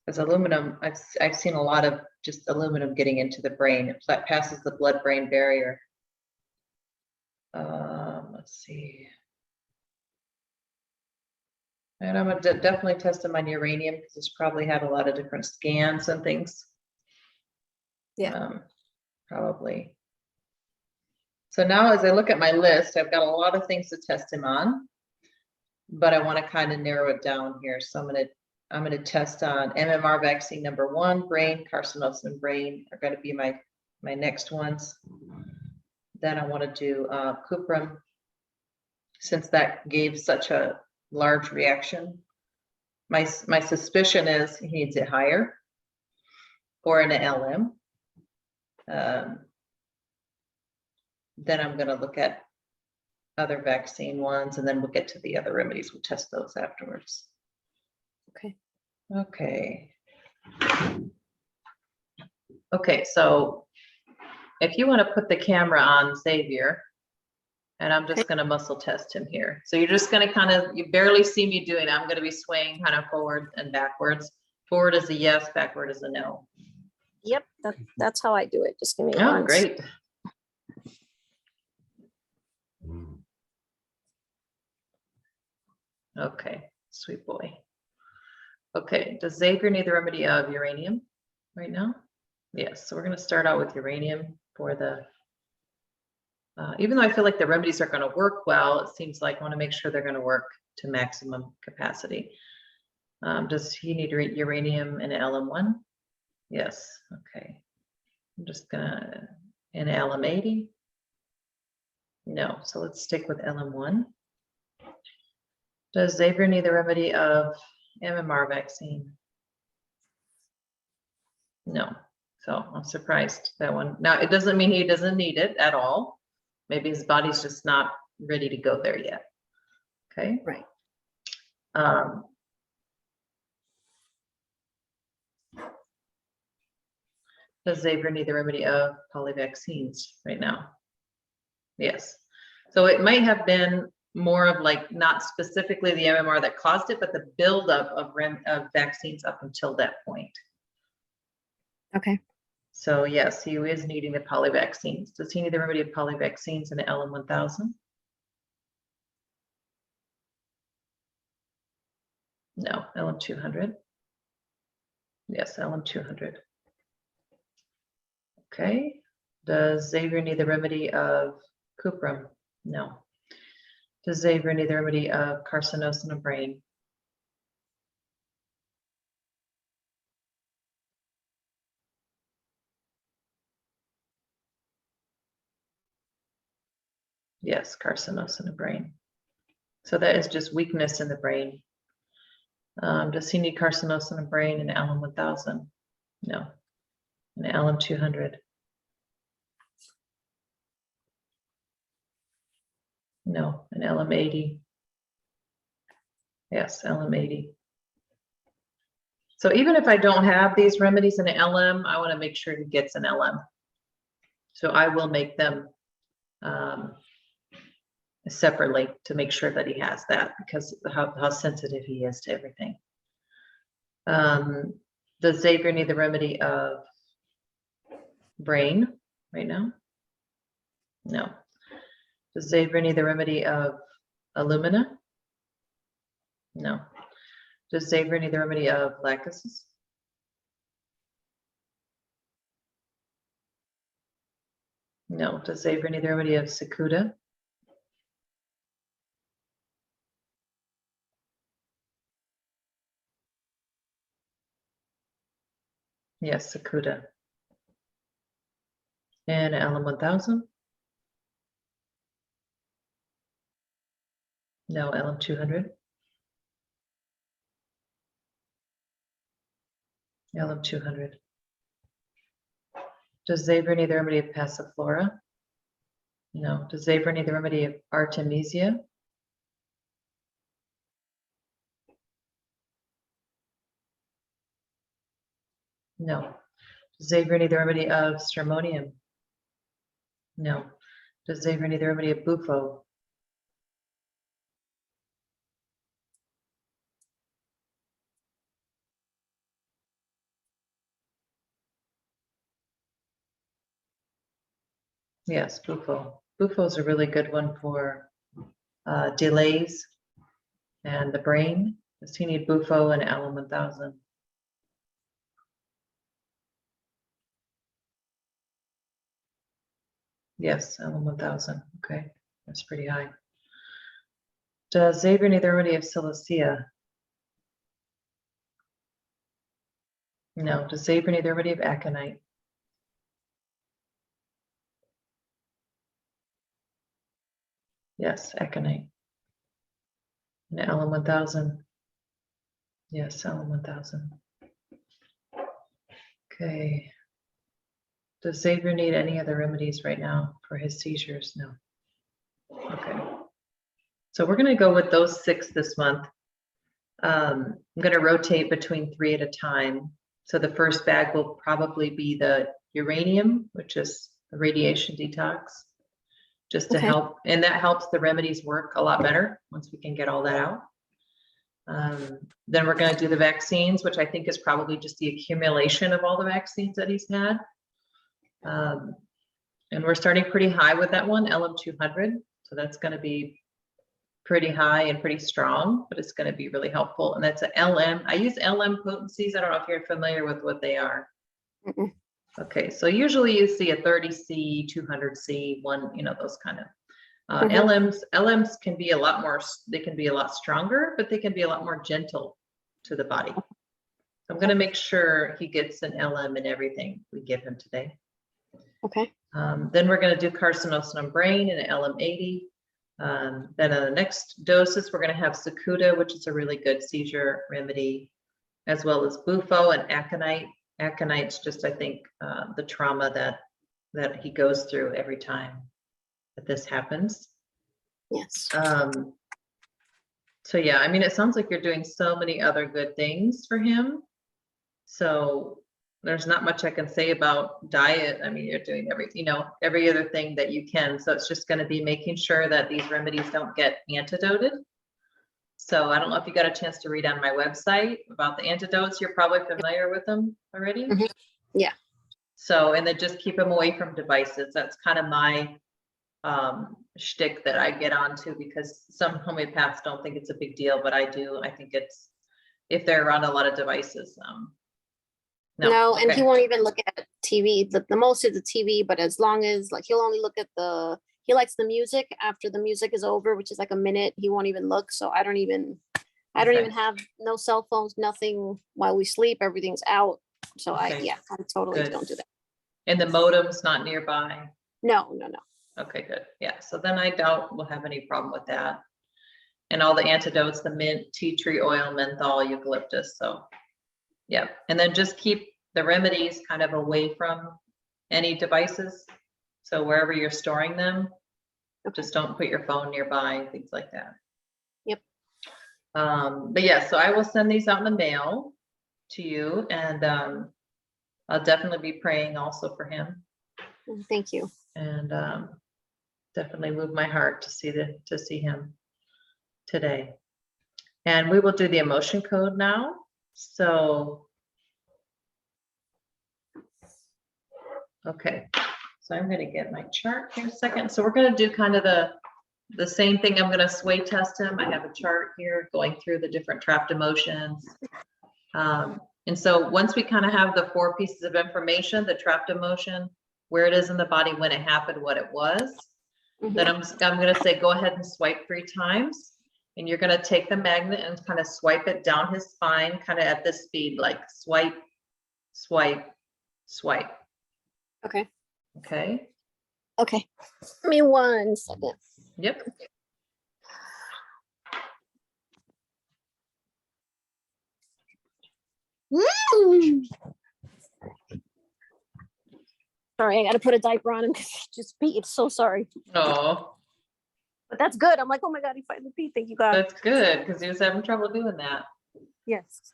Because aluminum, I've seen a lot of just aluminum getting into the brain. It passes the blood-brain barrier. Let's see. And I'm gonna definitely test him on uranium, because it's probably had a lot of different scans and things. Yeah. Probably. So now as I look at my list, I've got a lot of things to test him on, but I want to kind of narrow it down here. So I'm going to test on MMR vaccine number 1, brain, carcinosin brain are going to be my next ones. Then I want to do cuprum, since that gave such a large reaction. My suspicion is he needs it higher or in an LM. Then I'm going to look at other vaccine ones, and then we'll get to the other remedies. We'll test those afterwards. Okay. Okay. Okay, so if you want to put the camera on Xavier, and I'm just going to muscle test him here. So you're just going to you barely see me doing it. I'm going to be swaying kind of forward and backwards. Forward is a yes, backward is a no. Yep, that's how I do it. Just give me Oh, one. great. Okay, sweet boy. Okay, does Xavier need the remedy of uranium right now? Yes, so we're going to start out with uranium for the, even though I feel like the remedies are going to work well, it seems like I want to make sure they're going to work to maximum capacity. Does he need uranium in LM1? Yes, okay. I'm just gonna, in LM80? No, so let's stick with LM1. Does Xavier need the remedy of MMR vaccine? No, so I'm surprised that one. Now, it doesn't mean he doesn't need it at all. Maybe his body's just not ready to go there yet. Okay. Right. Does Xavier need the remedy of polyvaccines right now? Yes. So it might have been more of like not specifically the MMR that caused it, but the buildup of vaccines up until that point. Okay. So yes, he is needing the polyvaccines. Does he need the remedy of polyvaccines in the LM1000? No, LM200. Yes, LM200. Okay. Does Xavier need the remedy of cuprum? No. Does Xavier need the remedy of carcinosin brain? Yes, carcinosin brain. So that is just weakness in the brain. Does he need carcinosin brain in LM1000? No. In LM200? No. In LM80? Yes, LM80. So even if I don't have these remedies in an LM, I want to make sure he gets an LM. So I will make them separately to make sure that he has that, because how sensitive he is to everything. Does Xavier need the remedy of brain right now? No. Does Xavier need the remedy of alumina? No. Does Xavier need the remedy of lactoses? No. Does Xavier need the remedy of Sakuda? Yes, Sakuda. And LM1000? No, LM200? LM200. Does Xavier need the remedy of Passiflora? No. Does Xavier need the remedy of Artemisia? No. Does Xavier need the remedy of Stramonium? No. Does Xavier need the remedy of Bufo? Yes, Bufo. Bufo is a really good one for delays and the brain. Does he need Bufo and LM1000? Yes, LM1000. Okay, that's pretty high. Does Xavier need the remedy of Silicea? No. Does Xavier need the remedy of Aconite? Yes, Aconite. And LM1000? Yes, LM1000. Okay. Does Xavier need any other remedies right now for his seizures? No. Okay. So we're going to go with those 6 this month. I'm going to rotate between 3 at a time. So the first bag will probably be the uranium, which is the radiation detox, just to Okay. help. And that helps the remedies work a lot better once we can get all that out. Then we're going to do the vaccines, which I think is probably just the accumulation of all the vaccines that he's had. And we're starting pretty high with that one, LM200. So that's going to be pretty high and pretty strong, but it's going to be really helpful. And that's an LM. I use LM potencies. I don't know if you're familiar with what they are. Mm-mm. Okay, so usually you see a 30C, 200C, one, those kind of. Mhm. LMs can be a lot more, they can be a lot stronger, but they can be a lot more gentle to the body. So I'm going to make sure he gets an LM in everything we give him today. Okay. Then we're going to do carcinosum brain and an LM80. Then on the next doses, we're going to have Sakuda, which is a really good seizure remedy, as well as Bufo and Aconite. Aconite's just, I think, the trauma that he goes through every time that this happens. Yes. So yeah, I mean, it sounds like you're doing so many other good things for him. So there's not much I can say about diet. I mean, you're doing every other thing that you can. So it's just going to be making sure that these remedies don't get antidoted. So I don't know if you got a chance to read on my website about the antidotes. You're probably familiar with them already. Mhm. Yeah. So, and then just keep them away from devices. That's kind of my shtick that I get onto, because some homeopaths don't think it's a big deal, but I do. I think it's, if they're around a lot of devices. No, and okay. he won't even look at TV. The most is the TV, but as long as he'll only look at he likes the music after the music is over, which is like a minute. He won't even look. So I don't even Okay. have no cell phones, nothing while we sleep. Everything's out. So Okay. I totally Good. don't do that. And the modem's not nearby. No. Okay, good. Yeah, so then I doubt we'll have any problem with that. And all the antidotes, the mint, tea tree oil, menthol, eucalyptus. So yeah, and then just keep the remedies kind of away from any devices. So wherever you're storing them, just don't put your phone nearby, things like that. Yep. But yeah, so I will send these out in the mail to you, and I'll definitely be praying also for him. Thank you. And definitely moved my heart to see him today. And we will do the emotion code now. So, okay. So I'm going to get my chart here a second. So we're going to do kind of the same thing. I'm going to sway test him. I have a chart here going through the different trapped emotions. And so once we kind of have the 4 pieces of information, the trapped emotion, where it is in the body, when it happened, what it was. Mhm. Then I'm gonna say, go ahead and swipe 3 times. And you're gonna take the magnet and kind of swipe it down his spine, kind of at this speed, like swipe, swipe, swipe. Okay. Okay? Okay. Give me 1 second. Yep. Sorry, I got to put a diaper on him because he just peed. So sorry. Oh, But that's good. I'm like, oh my God, he finally peed. Thank you, God. that's good, because he was having trouble doing that. Yes.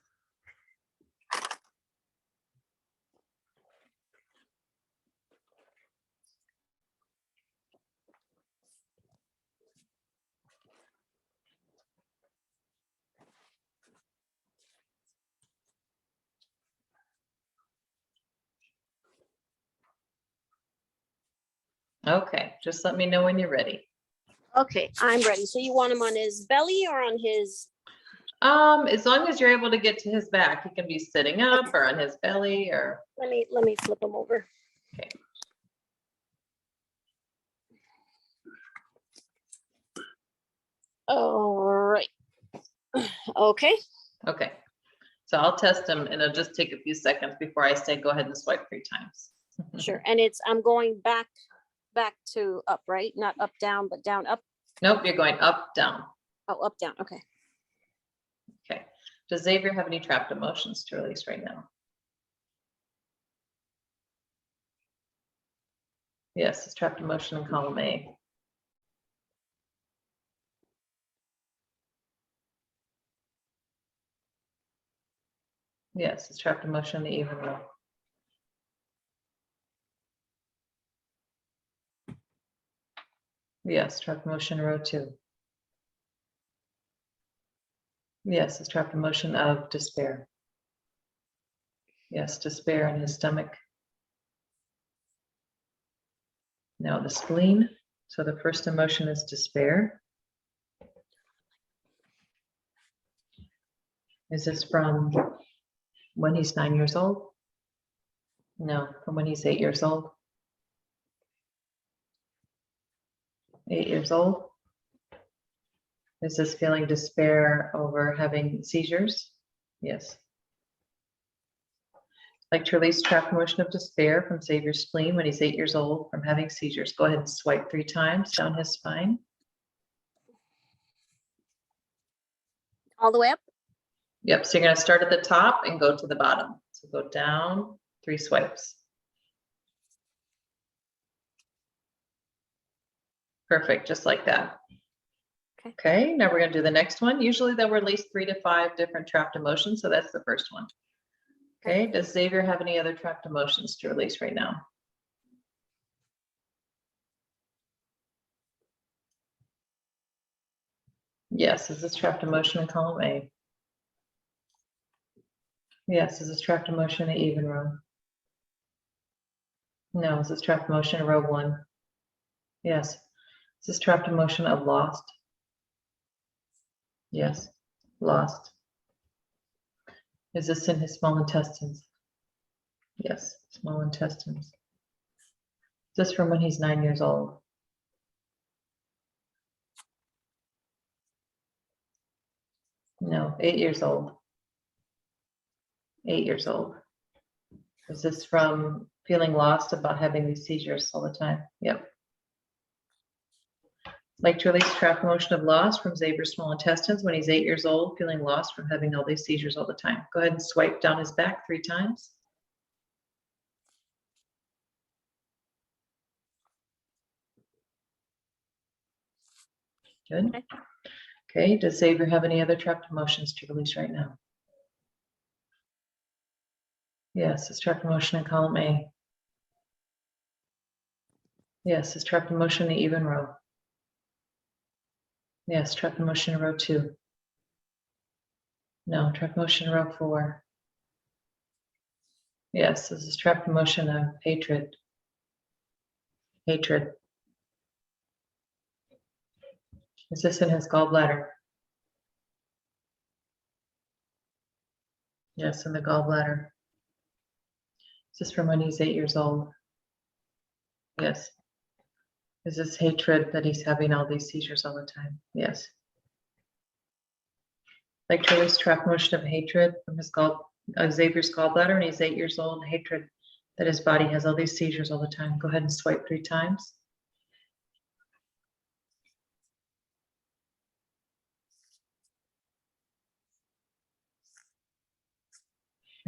Okay, just let me know when you're ready. Okay, I'm ready. So you want him on his belly or on his? As long as you're able to get to his back, he can be sitting up or on his belly or, Let me flip him over. okay. All right. Okay. Okay. So I'll test him and it'll just take a few seconds before I say, go ahead and swipe 3 times. Sure. And I'm going back to up, right? Not up, down, but down, up. Nope, you're going up, down. Oh, up, down. Okay. Okay. Does Xavier have any trapped emotions to release right now? Yes, it's trapped emotion in column A. Yes, it's trapped emotion in the even row. Yes, trapped emotion in row 2. Yes, it's trapped emotion of despair. Yes, despair in his stomach. Now the spleen. So the first emotion is despair. Is this from when he's 9 years old? No, from when he's 8 years old. 8 years old. Is this feeling despair over having seizures? Yes. Like to release trapped emotion of despair from Xavier's spleen when he's 8 years old from having seizures. Go ahead and swipe 3 times down his spine. All the way up. Yep, so you're gonna start at the top and go to the bottom. So go down 3 swipes. Perfect, just like that. Okay. Okay, now we're gonna do the next one. Usually they'll release 3 to 5 different trapped emotions, so that's the first one. Okay, does Xavier have any other trapped emotions to release right now? Yes, is this trapped emotion in column A? Yes, is this trapped emotion in the even row? No, is this trapped emotion in row 1? Yes. Is this trapped emotion of lost? Yes, lost. Is this in his small intestines? Yes, small intestines. Is this from when he's 9 years old? No, 8 years old. 8 years old. Is this from feeling lost about having these seizures all the time? Yep. Like to release trapped emotion of loss from Xavier's small intestines when he's 8 years old, feeling lost from having all these seizures all the time. Go ahead and swipe down his back 3 times. Good. Okay. Okay, does Xavier have any other trapped emotions to release right now? Yes, it's trapped emotion in column A. Yes, it's trapped emotion in the even row. Yes, trapped emotion in row 2. No, trapped emotion in row 4. Yes, this is trapped emotion of hatred. Hatred. Is this in his gallbladder? Yes, in the gallbladder. Is this from when he's 8 years old? Yes. Is this hatred that he's having all these seizures all the time? Yes. Like Charlie's trap motion of hatred from his Xavier's gallbladder, and he's 8 years old. Hatred that his body has all these seizures all the time. Go ahead and swipe 3 times.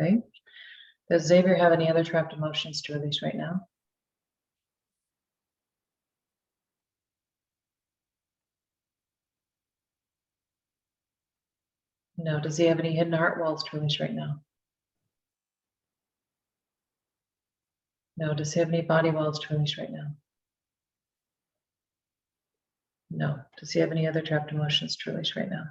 Okay. Does Xavier have any other trapped emotions to release right now? No. Does he have any hidden heart walls to release right now? No. Does he have any body walls to release right now? No. Does he have any other trapped emotions to release right now?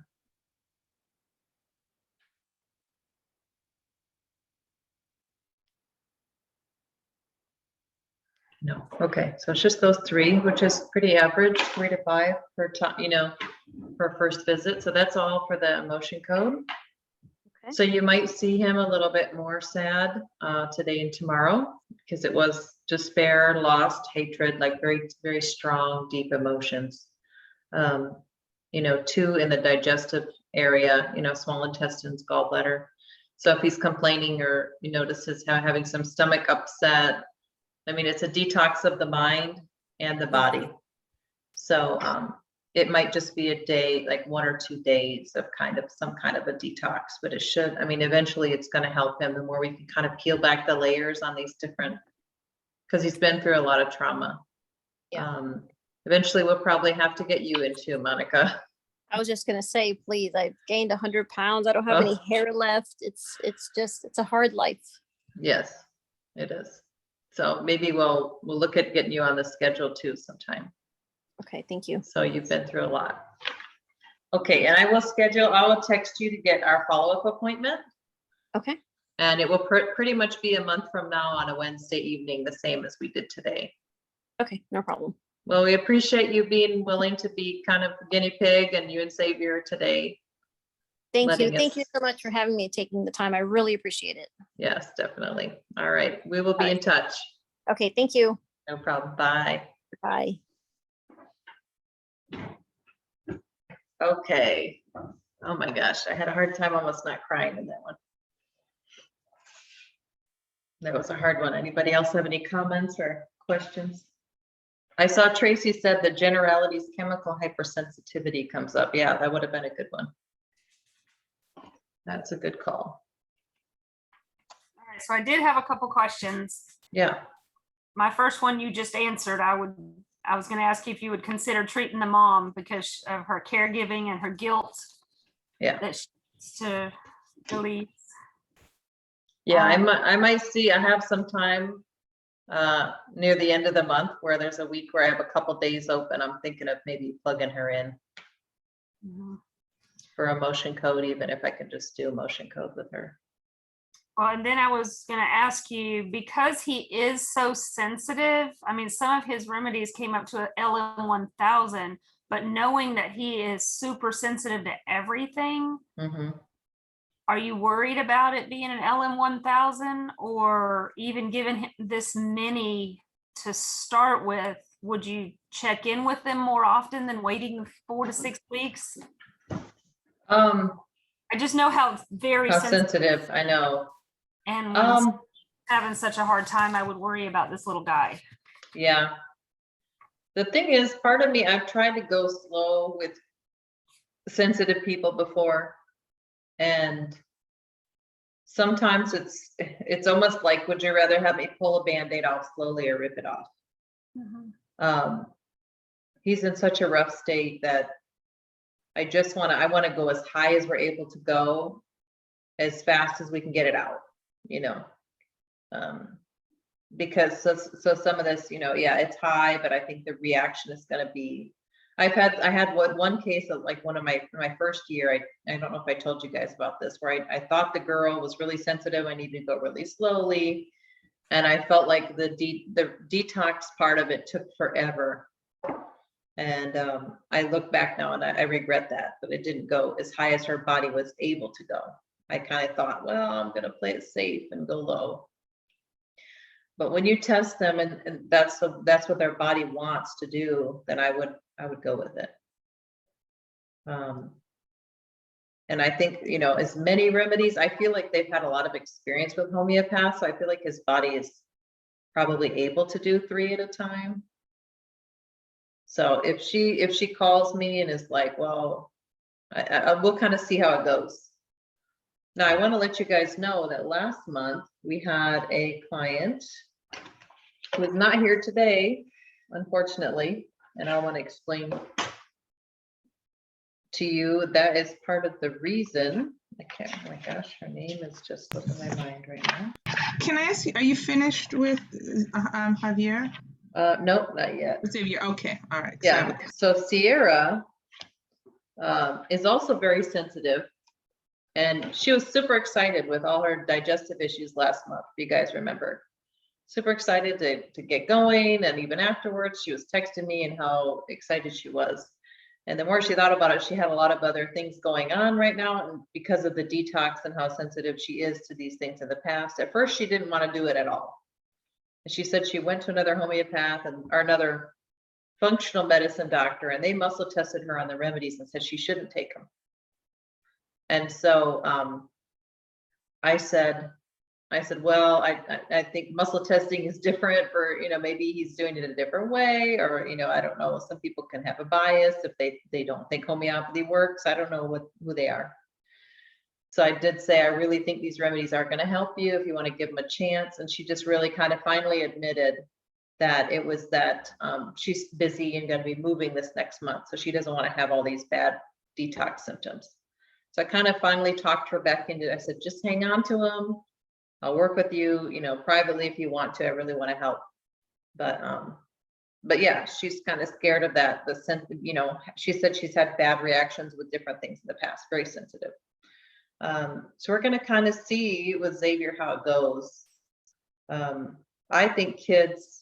No. Okay. So it's just those 3, which is pretty average, 3 to 5 per time, you know, for first visit. So that's all for the emotion code. Okay. So you might see him a little bit more sad today and tomorrow, because it was despair, loss, hatred, like very, very strong, deep emotions. You know, 2 in the digestive area, you know, small intestines, gallbladder. So if he's complaining or you notices having some stomach upset, I mean, it's a detox of the mind and the body. So it might just be a day, like 1 or 2 days of some kind of a detox, but it should, I mean, eventually it's going to help him the more we can kind of peel back the layers on these different, because he's been through a lot of trauma. Yeah. Eventually we'll probably have to get you into, Monica. I was just gonna say, please, I've gained 100 pounds. I don't have any hair left. It's a hard life. Yes, it is. So maybe we'll look at getting you on the schedule too sometime. Okay, thank you. So you've been through a lot. Okay, and I will text you to get our follow-up appointment. Okay. And it will pretty much be a month from now on a Wednesday evening, the same as we did today. Okay, no problem. Well, we appreciate you being willing to be kind of guinea pig, and you and Xavier today. Thank you. letting Thank you us- so much for having me, taking the time. I really appreciate it. Yes, definitely. All right, we will be All in right. touch. Okay, thank you. No problem. Bye. Bye. Okay. Oh my gosh, I had a hard time almost not crying in that one. That was a hard one. Anybody else have any comments or questions? I saw Tracy said the generalities chemical hypersensitivity comes up. Yeah, that would have been a good one. That's a good call. All right, so I did have a couple questions. Yeah. My first one you just answered. I was going to ask you if you would consider treating the mom because of her caregiving and her guilt Yeah. that she needs to release. Yeah, I might see, I have some time near the end of the month where there's a week where I have a couple days open. I'm thinking of maybe plugging her in for a motion code, even if I could just do a motion code with her. Well, and then I was going to ask you, because he is so sensitive, I mean, some of his remedies came up to a LM1000, but knowing that he is super sensitive to everything, are you worried about it being an LM1000, or even given him this many to start with? Would you check in with them more often than waiting 4 to 6 weeks? I just know how very sensitive, I know. And when he's having such a hard time, I would worry about this little guy. Yeah. The thing is, part of me, I've tried to go slow with sensitive people before. And sometimes it's almost like, would you rather have me pull a Band-Aid off slowly or rip it off? He's in such a rough state that I want to go as high as we're able to go, as fast as we can get it out, because so some of this, yeah, it's high, but I think the reaction is going to be, I had one case of like one of my first year, I don't know if I told you guys about this, where I thought the girl was really sensitive. I needed to go really slowly. And I felt like the detox part of it took forever. And I look back now and I regret that it didn't go as high as her body was able to go. I kind of thought, well, I'm going to play it safe and go low. But when you test them and that's what their body wants to do, then I would go with it. And I think, you know, as many remedies, I feel like they've had a lot of experience with homeopaths. So I feel like his body is probably able to do 3 at a time. So if she calls me and is like, well, we'll kind of see how it goes. Now, I want to let you guys know that last month we had a client who is not here today, unfortunately, and I want to explain to you that is part of the reason. Oh my gosh, her name is just slipping my mind right now. Can I ask you, are you finished with Javier? Nope, not yet. Xavier, okay, all right. Yeah, so Sierra is also very sensitive, and she was super excited with all her digestive issues last month, if you guys remember. Super excited to get going, and even afterwards, she was texting me and how excited she was. And the more she thought about it, she had a lot of other things going on right now, and because of the detox and how sensitive she is to these things in the past, at first she didn't want to do it at all. And she said she went to another homeopath or another functional medicine doctor, and they muscle tested her on the remedies and said she shouldn't take them. And so I said, well, I think muscle testing is different for, you know, maybe he's doing it a different way, or, you know, I don't know. Some people can have a bias if they don't think homeopathy works. I don't know who they are. So I did say, I really think these remedies are going to help you if you want to give them a chance. And she just really kind of finally admitted that it was that she's busy and going to be moving this next month. So she doesn't want to have all these bad detox symptoms. So I kind of finally talked her back into it. I said, just hang on to them. I'll work with you, you know, privately if you want to. I really want to help. But yeah, she's kind of scared of that. The sense, you know, she said she's had bad reactions with different things in the past, very sensitive. So we're going to kind of see with Xavier how it goes. I think kids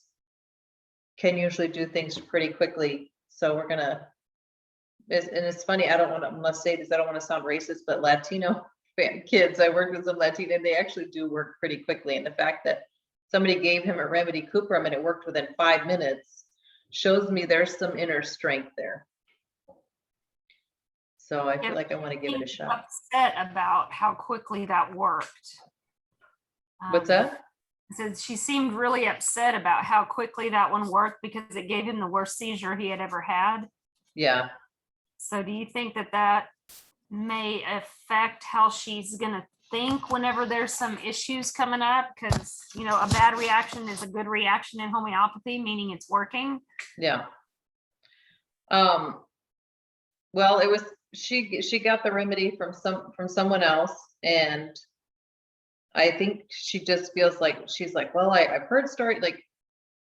can usually do things pretty quickly. So we're going to, and it's funny, I must say this, I don't want to sound racist, but Latino kids, I worked with some Latino, and they actually do work pretty quickly. And the fact that somebody gave him a remedy, Cuprum, and it worked within 5 minutes shows me there's some inner strength there. So I feel like I want to give it a shot. Upset about how quickly that worked. What's that? I said she seemed really upset about how quickly that one worked because it gave him the worst seizure he had ever had. Yeah. So do you think that may affect how she's going to think whenever there's some issues coming up? Because, you know, a bad reaction is a good reaction in homeopathy, meaning it's working. Yeah. Well, it was, she got the remedy from someone else, and I think she just feels like, she's like, well, I've heard stories, like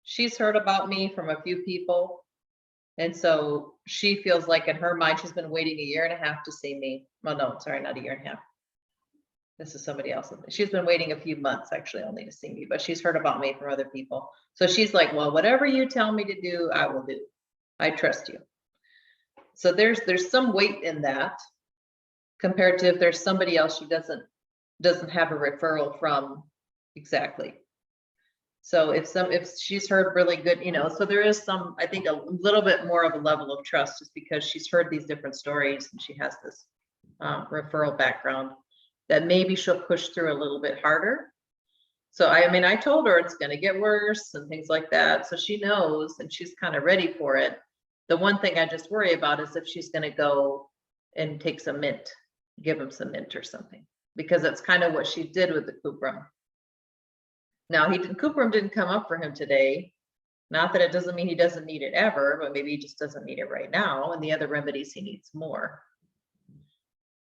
she's heard about me from a few people. And so she feels like in her mind, she's been waiting 1.5 years to see me. Well, no, sorry, not 1.5 years. This is somebody else. She's been waiting a few months actually only to see me, but she's heard about me from other people. So she's like, well, whatever you tell me to do, I will do. I trust you. So there's some weight in that compared to if there's somebody else she doesn't have a referral from exactly. So if she's heard really good, you know, so there is some, I think a little bit more of a level of trust just because she's heard these different stories and she has this referral background that maybe she'll push through a little bit harder. So I mean, I told her it's going to get worse and things like that. So she knows and she's kind of ready for it. The one thing I just worry about is if she's going to go and take some mint, give him some mint or something, because that's kind of what she did with the Cuprum. Now Cuprum didn't come up for him today. Not that it doesn't mean he doesn't need it ever, but maybe he just doesn't need it right now. And the other remedies he needs more.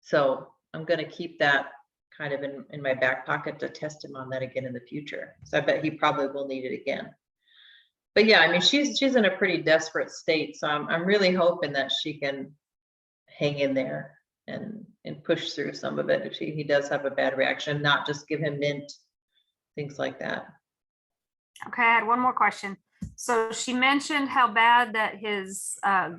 So I'm going to keep that kind of in my back pocket to test him on that again in the future. So I bet he probably will need it again. But yeah, I mean, she's in a pretty desperate state. So I'm really hoping that she can hang in there and push through some of it if he does have a bad reaction, not just give him mint, things like that. Okay, I had one more question. So she mentioned how bad that his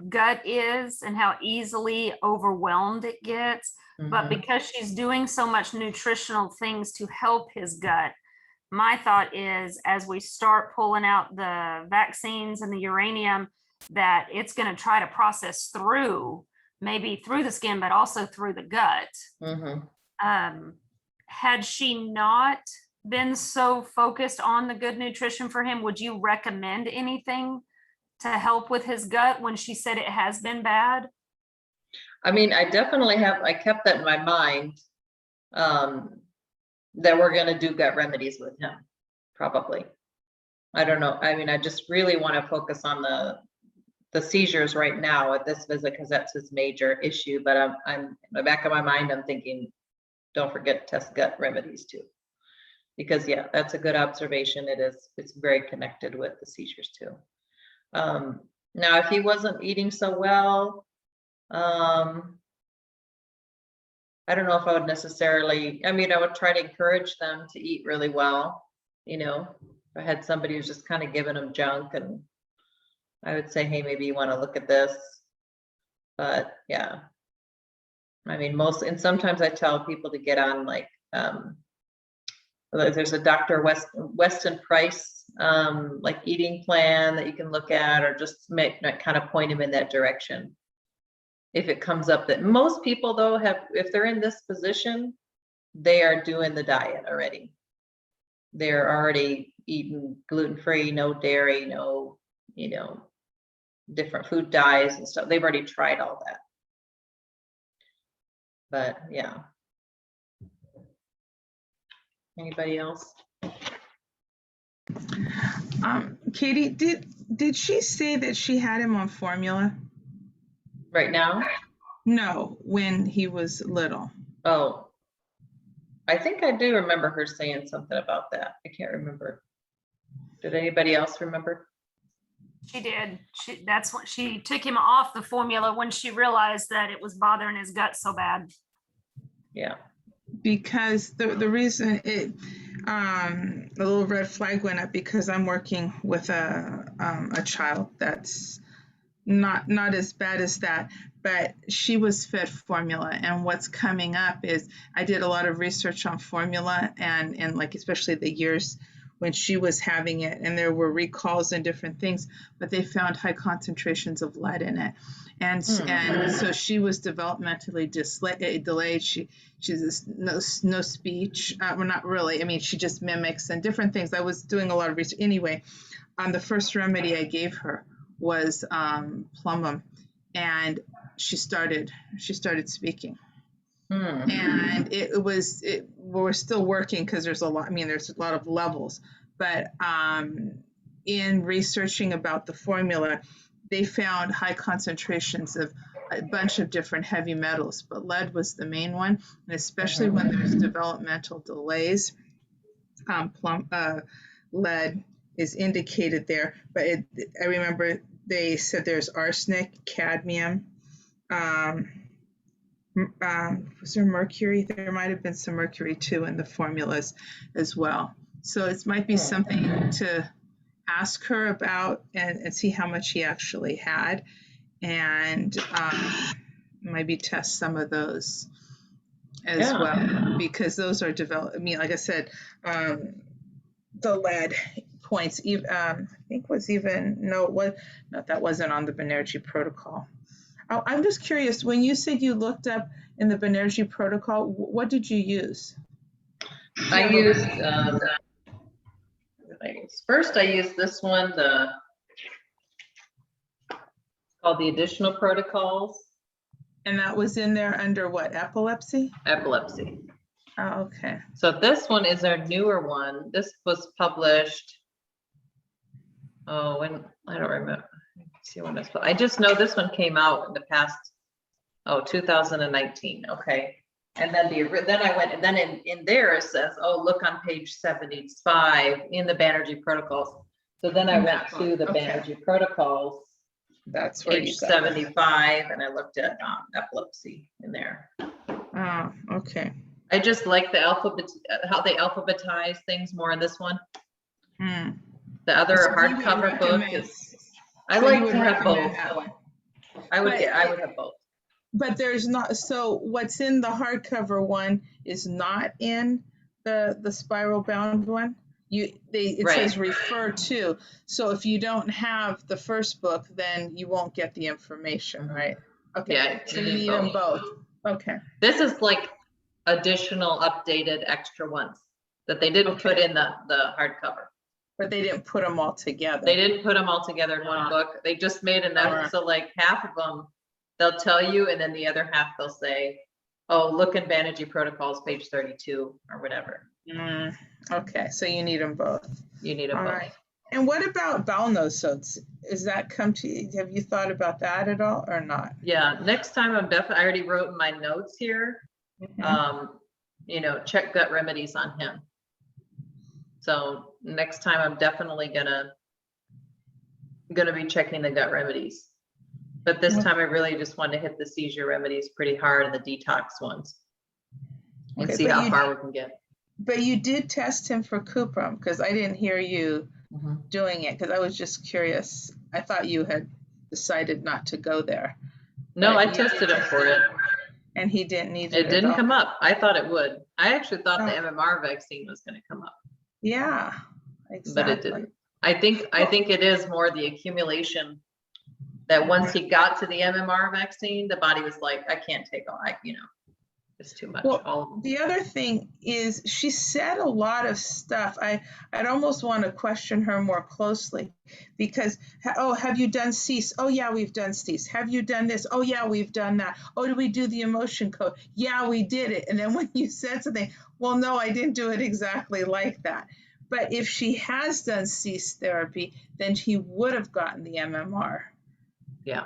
gut is and how easily overwhelmed it gets. But because she's doing so much nutritional things to help his gut, my thought is as we start pulling out the vaccines and the uranium, that it's going to try to process through, maybe through the skin, but also through the gut. Had she not been so focused on the good nutrition for him, would you recommend anything to help with his gut when she said it has been bad? I mean, I kept that in my mind, that we're gonna do gut remedies with him, probably. I don't know. I mean, I just really want to focus on the seizures right now at this visit, because that's his major issue, but I'm in the back of my mind, I'm thinking, don't forget to test gut remedies too. Because yeah, that's a good observation. It's very connected with the seizures too. Now, if he wasn't eating so well, I don't know if I would necessarily, I mean, I would try to encourage them to eat really well. You know, if I had somebody who's just kind of giving them junk, and I would say, hey, maybe you want to look at this. But yeah, I mean, and sometimes I tell people to get on like, there's a Dr. Weston Price, like eating plan that you can look at, or just kind of point him in that direction. If it comes up that most people though if they're in this position, they are doing the diet already. They're already eating gluten-free, no dairy, no, you know, different food dyes and stuff. They've already tried all that. But yeah. Anybody else? Katie, did she say that she had him on formula? Right now? No, when he was little. Oh, I think I do remember her saying something about that. I can't remember. Did anybody else remember? She did. That's when she took him off the formula, when she realized that it was bothering his gut so bad. Yeah. Because the reason a little red flag went up, because I'm working with a child that's not as bad as that, but she was fed formula, and what's coming up is I did a lot of research on formula, and like especially the years when she was having it, and there were recalls and different things, but they found high concentrations of lead in it, and so she was developmentally delayed. She's no speech. Well, not really. I mean, she just mimics and different things. I was doing a lot of research anyway. The first remedy I gave her was plumum, and she started speaking. And we're still working, because there's a lot. I mean, there's a lot of levels, but in researching about the formula, they found high concentrations of a bunch of different heavy metals, but lead was the main one, and especially when there's developmental delays, lead is indicated there. But I remember they said there's arsenic, cadmium. Was there mercury? There might have been some mercury too in the formulas as well. So it might be something to ask her about, and see how much he actually had, and maybe test some of those as well, because those are developed. I mean, like I said, the lead points, I think was even, that wasn't on the Banerjee protocol. I'm just curious, when you said you looked up in the Banerjee protocol, what did you use? I used, first I used this one, called the additional protocols. And that was in there under what, epilepsy? Epilepsy. Oh, okay. So this one is our newer one. This was published, when, I don't remember. See when this, I just know this one came out in the past, 2019. Okay. And then then I went, and then in there it says, look on page 75 in the Banerjee protocols. So then I went to the Banerjee protocols. That's where page 75, and I looked at epilepsy in there. Oh, okay. I just like the alphabet, how they alphabetize things more in this one. The other hardcover book is, I like to have both. I would have both. But there's not, so what's in the hardcover one is not in the spiral bound one? it says refer to. So if you don't have the first book, then you won't get the information, right? Okay. Yeah, So you need them both. Okay. This is like additional updated extra ones that they didn't put Okay. in the hardcover. But they didn't put them all together. They didn't put them all together in one book. They just made enough. So like half of them, they'll tell you, and then the other half they'll say, oh, look in Banerjee Protocols, page 32 or whatever. Okay, so you need them both. You need them All both. right. And what about bowel nosodes? Is that come to you? Have you thought about that at all or not? Yeah, next time I'm definitely, I already wrote in my notes here, you know, check gut remedies on him. So next time I'm definitely gonna be checking the gut remedies. But this time I really just want to hit the seizure remedies pretty hard and the detox ones and see how far we can get. But you did test him for cuprum, because I didn't hear you doing it, because I was just curious. I thought you had decided not to go there. No, I tested him for it. And he didn't need it. It didn't come up. I thought it would. I actually thought the MMR vaccine was going to come up. Yeah, exactly. But it didn't. I think it is more the accumulation that once he got to the MMR vaccine, the body was like, I can't take all, you know, it's too much. Well, the other thing is she said a lot of stuff. I'd almost want to question her more closely because, oh, have you done CEASE? Oh, yeah, we've done CEASE. Have you done this? Oh, yeah, we've done that. Oh, did we do the emotion code? Yeah, we did it. And then when you said something, well, no, I didn't do it exactly like that. But if she has done CEASE therapy, then he would have gotten the MMR. Yeah.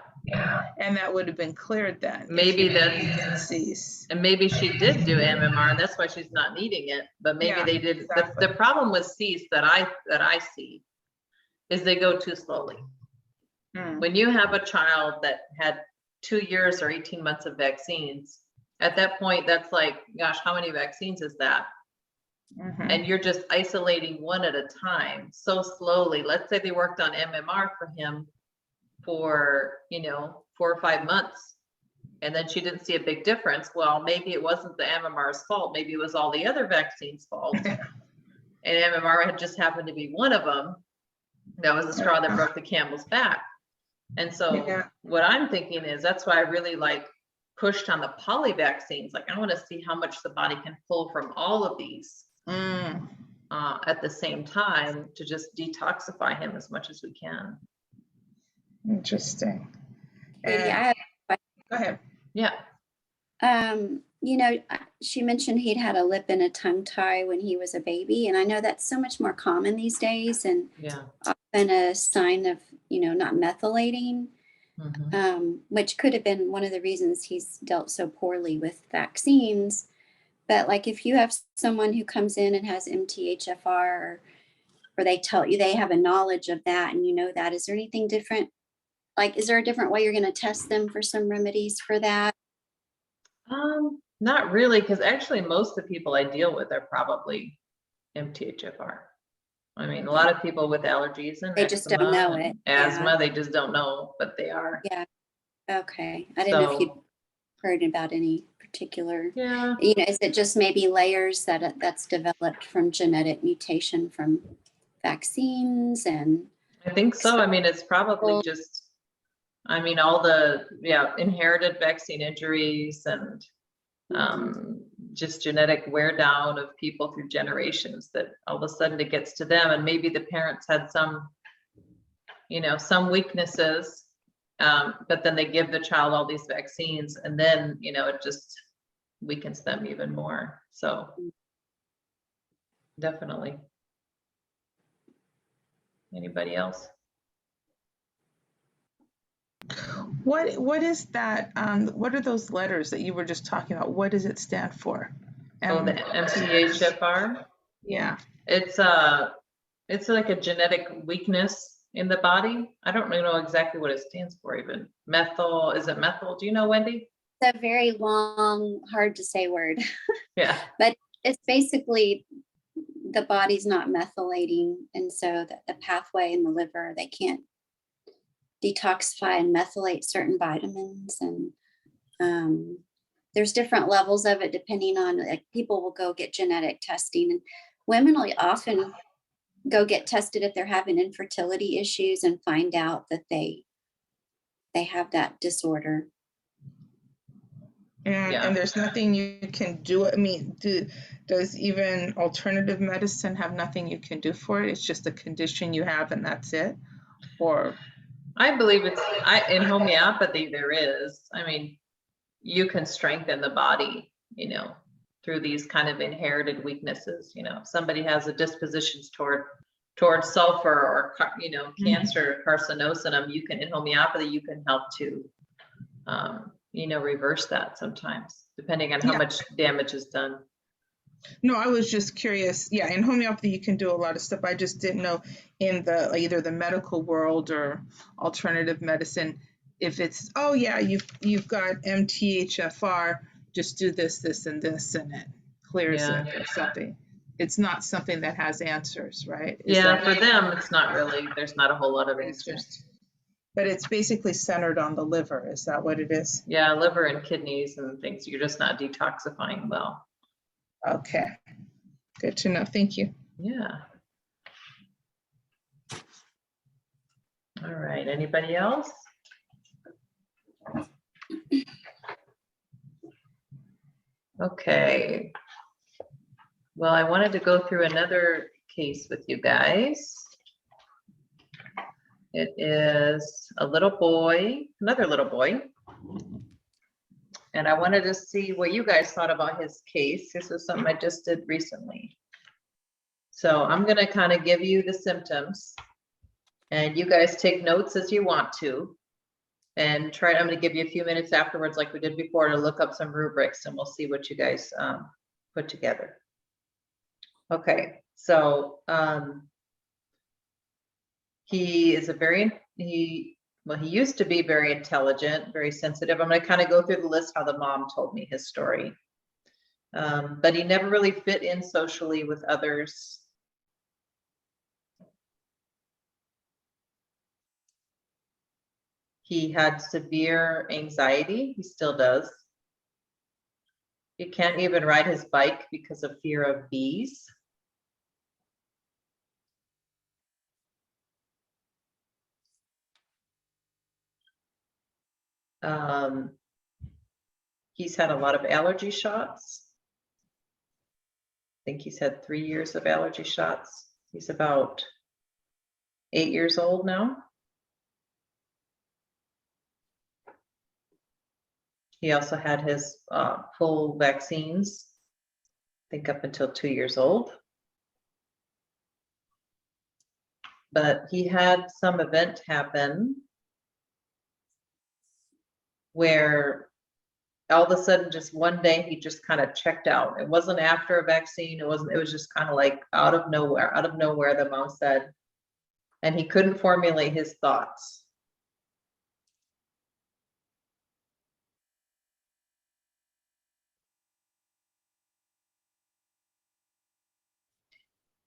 And that would have been cleared then. Maybe that's CEASE. And maybe she did do MMR and that's why she's not needing it, but maybe they didn't. Exactly. The problem with CEASE that I see is they go too slowly. When you have a child that had 2 years or 18 months of vaccines, at that point, that's like, gosh, how many vaccines is that? And you're just isolating one at a time so slowly. Let's say they worked on MMR for him for, 4 or 5 months. And then she didn't see a big difference. Well, maybe it wasn't the MMR's fault. Maybe it was all the other vaccines' fault. And MMR had just happened to be one of them. That was the straw that broke the camel's back. And so what I'm thinking is that's why I really pushed on the poly vaccines. Like I want to see how much the body can pull from all of these at the same time to just detoxify him as much as we can. Interesting. Katie, I have a Go ahead. Yeah. She mentioned he'd had a lip and a tongue tie when he was a baby. And I know that's so much more common these days and often a sign of, not methylating, which could have been one of the reasons he's dealt so poorly with vaccines. But like if you have someone who comes in and has MTHFR or they tell you they have a knowledge of that and you know that, is there anything different? Like, is there a different way you're going to test them for some remedies for that? Not really, because actually most of the people I deal with are probably MTHFR. I mean, a lot of people with allergies and they just don't know it. Asthma, they just don't know, but they are. Yeah. Okay. I didn't know if you'd heard about any particular. Yeah. Is it just maybe layers that's developed from genetic mutation from vaccines and? I think so. I mean, it's probably just, all the inherited vaccine injuries and just genetic wear down of people through generations that all of a sudden it gets to them, and maybe the parents had some weaknesses, but then they give the child all these vaccines and then it just weakens them even more. So definitely. Anybody else? What is that? What are those letters that you were just talking about? What does it stand for? The MTHFR. Yeah. It's like a genetic weakness in the body. I don't really know exactly what it stands for even. Methyl, is it methyl? Do you know, Wendy? It's a very long, hard to say word. Yeah. But it's basically the body's not methylating. And so the pathway in the liver, they can't detoxify and methylate certain vitamins. And there's different levels of it depending on, like, people will go get genetic testing, and women will often go get tested if they're having infertility issues and find out that they have that disorder. And there's nothing you can do. I mean, does even alternative medicine have nothing you can do for it? It's just a condition you have and that's it? Or I believe in homeopathy there is. I mean, you can strengthen the body, you know, through these kind of inherited weaknesses. You know, if somebody has a disposition toward sulfur or, you know, cancer, carcinosinum, you can, in homeopathy, you can help to, you know, reverse that sometimes, depending on how much damage is done. no, I was just curious. Yeah, in homeopathy you can do a lot of stuff. I just didn't know in the either the medical world or alternative medicine if it's, oh yeah, you've got MTHFR, just do this, this, and this, and it clears it or something. It's not something that has answers, right? For them, it's not really, there's not a whole lot of answers. But it's basically centered on the liver. Is that what it is? Yeah, liver and kidneys and things. You're just not detoxifying well. Okay, good to know. Thank you. Yeah. All right, anybody else? Okay. Well, I wanted to go through another case with you guys. It is a little boy, another little boy. And I wanted to see what you guys thought about his case. This is something I just did recently. So I'm going to kind of give you the symptoms and you guys take notes as you want to. And I'm going to give you a few minutes afterwards, like we did before, to look up some rubrics and we'll see what you guys put together. Okay, so he is he used to be very intelligent, very sensitive. I'm going to kind of go through the list how the mom told me his story. But he never really fit in socially with others. He had severe anxiety. He still does. He can't even ride his bike because of fear of bees. He's had a lot of allergy shots. I think he's had 3 years of allergy shots. He's about 8 years old now. He also had his full vaccines, I think up until 2 years old. But he had some event happen where all of a sudden, just one day, he just kind of checked out. It wasn't after a vaccine. It was just kind of like out of nowhere, the mom said, and he couldn't formulate his thoughts.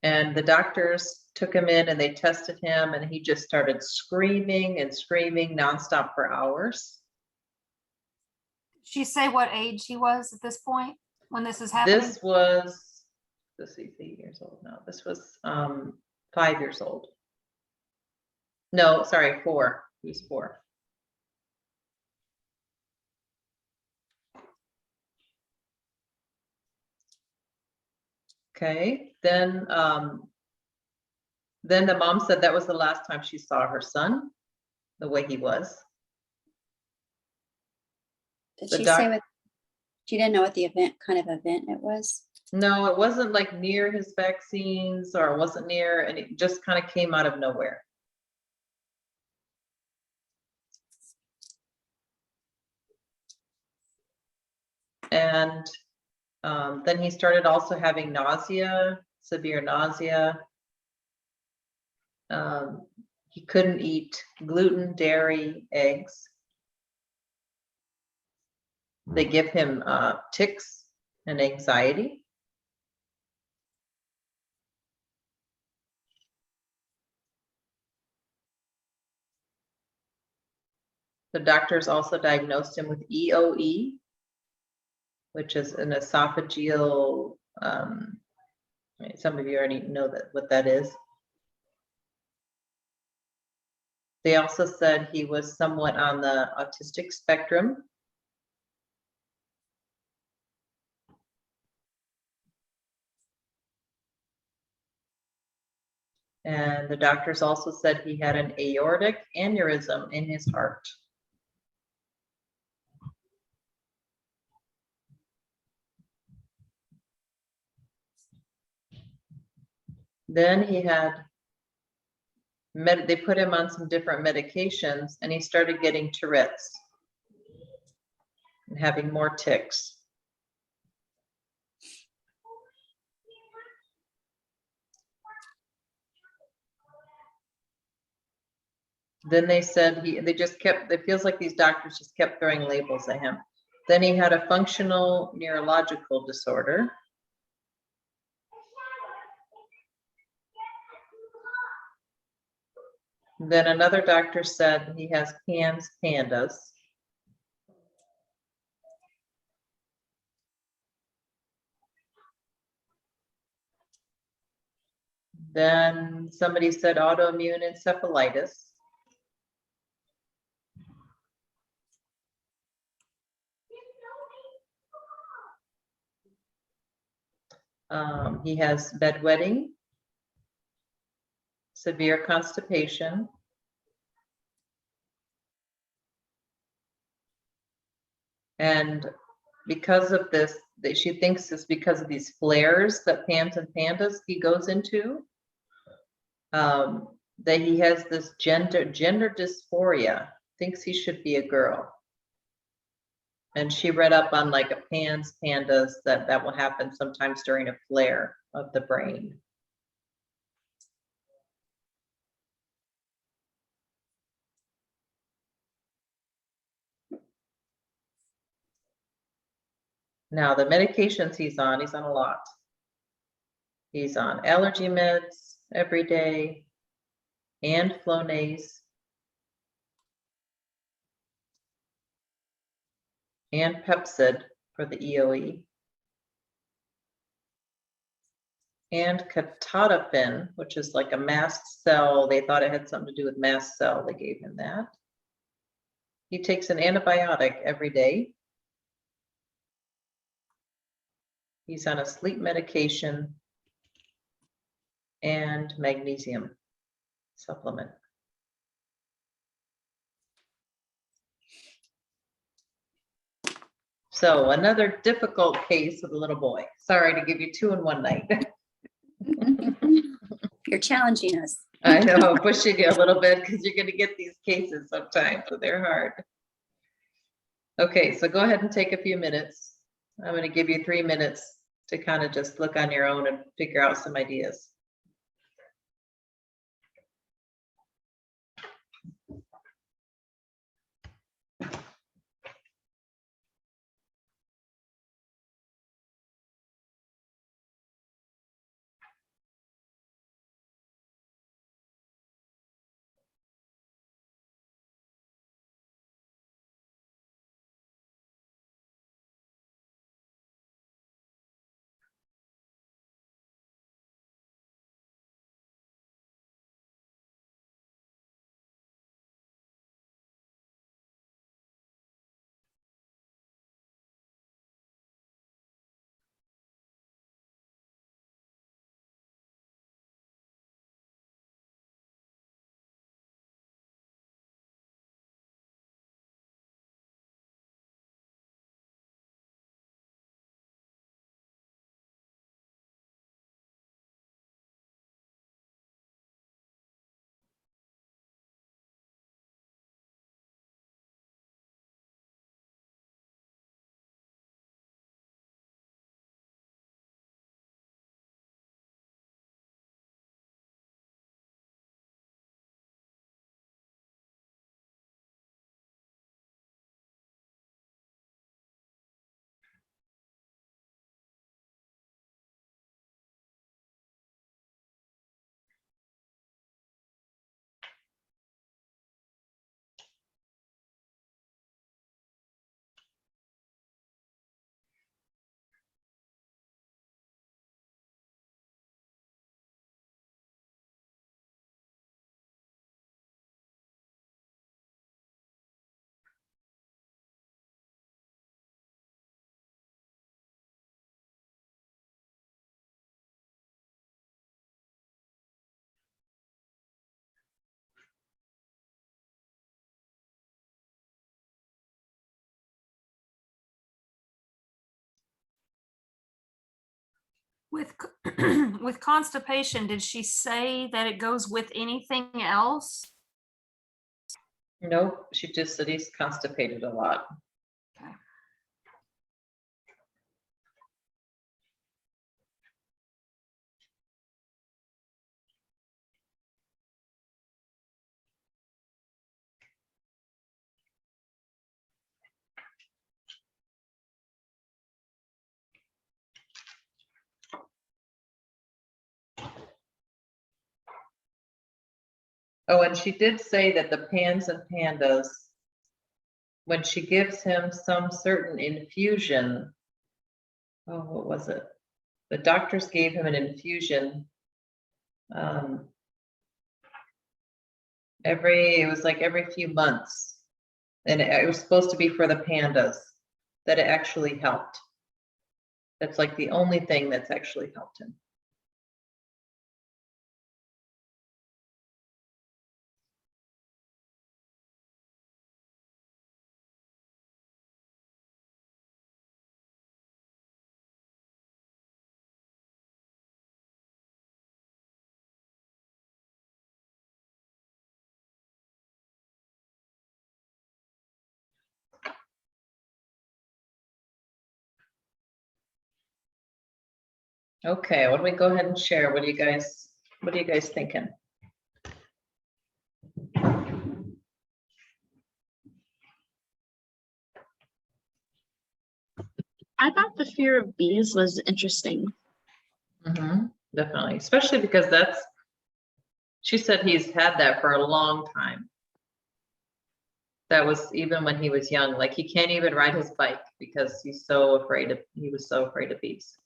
And the doctors took him in and they tested him and he just started screaming and screaming nonstop for hours. Did she say what age he was at this point when this is happening? This was, let's see, 8 years old now. This was 5 years old. No, sorry, 4. He was 4. Okay, then the mom said that was the last time she saw her son, the way he was. Did she say what, she didn't know what the kind of event it was? No, it wasn't like near his vaccines or it wasn't near, and it just kind of came out of nowhere. And then he started also having nausea, severe nausea. He couldn't eat gluten, dairy, eggs. They give him tics and anxiety. The doctors also diagnosed him with EOE, which is an esophageal, some of you already know what that is. They also said he was somewhat on the autistic spectrum. And the doctors also said he had an aortic aneurysm in his heart. Then he had, they put him on some different medications and he started getting Tourette's and having more tics. Then they said they just kept, it feels like these doctors just kept throwing labels at him. Then he had a functional neurological disorder. Then another doctor said he has pandas. Then somebody said autoimmune encephalitis. He has bedwetting, severe constipation, and because of this, that she thinks it's because of these flares that pandas he goes into, that he has this gender dysphoria, thinks he should be a girl. And she read up on like a pandas that will happen sometimes during a flare of the brain. Now the medications he's on a lot. He's on allergy meds every day and Flonase and Pepcid for the EOE. And catatofen, which is like a mast cell. They thought it had something to do with mast cell. They gave him that. He takes an antibiotic every day. He's on a sleep medication and magnesium supplement. So another difficult case with a little boy. Sorry to give you two in one night. You're challenging us. I know, pushing you a little bit because you're going to get these cases sometimes, so they're hard. Okay, so go ahead and take a few minutes. I'm going to give you 3 minutes to kind of just look on your own and figure out some ideas. With with constipation, did she say that it goes with anything else? Nope, she just said he's constipated a lot. Okay. Oh, and she did say that the pans and pandas, when she gives him some certain infusion, oh, what was it? The doctors gave him an infusion. It was like every few months. And it was supposed to be for the pandas, that it actually helped. That's like the only thing that's actually helped him. Okay, why don't we go ahead and share? What are you guys thinking? I thought the fear of bees was interesting. Definitely, especially because she said he's had that for a long time. That was even when he was young, like he can't even ride his bike because he was so afraid of bees.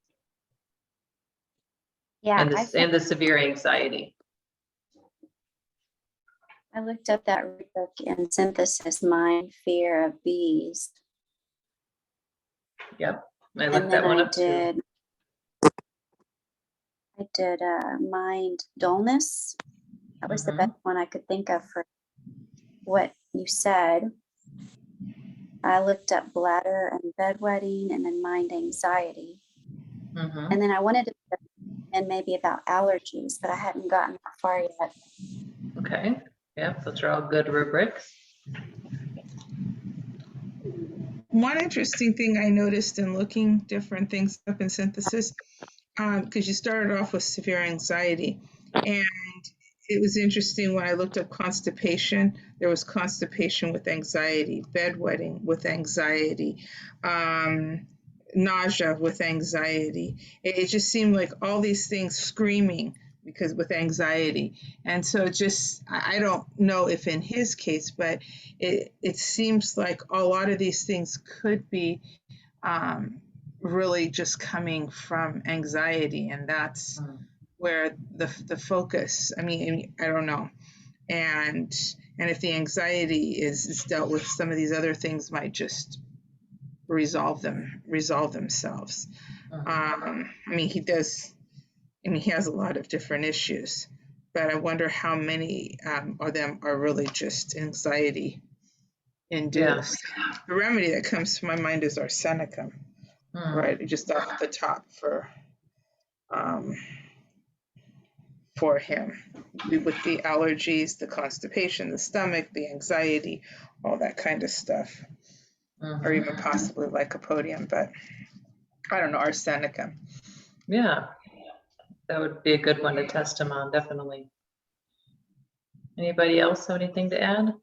Yeah, And the severe anxiety. I looked up that book in Synthesis, Mind, Fear of Bees. Yep, I And looked then that one up too. I did Mind Dullness. That was the best one I could think of for what you said. I looked up bladder and bedwetting, and then mind anxiety. And then I wanted to and maybe about allergies, but I hadn't gotten that far yet. Okay, yeah, those are all good rubrics. One interesting thing I noticed in looking different things up in Synthesis, because you started off with severe anxiety, and it was interesting when I looked up constipation. There was constipation with anxiety, bedwetting with anxiety, nausea with anxiety. It just seemed like all these things screaming because with anxiety. And so I don't know if in his case, but it seems like a lot of these things could be really just coming from anxiety, and that's where the focus, I mean, I don't know. And if the anxiety is dealt with, some of these other things might just resolve themselves. I mean, he has a lot of different issues, but I wonder how many of them are really just anxiety induced. Yeah. The remedy that comes to my mind is arsenicum, right? Just off the top for him, with the allergies, the constipation, the stomach, the anxiety, all that kind of stuff, or even possibly lycopodium, but I don't know, arsenicum. Yeah, that would be a good one to test him on, definitely. Anybody else have anything to add?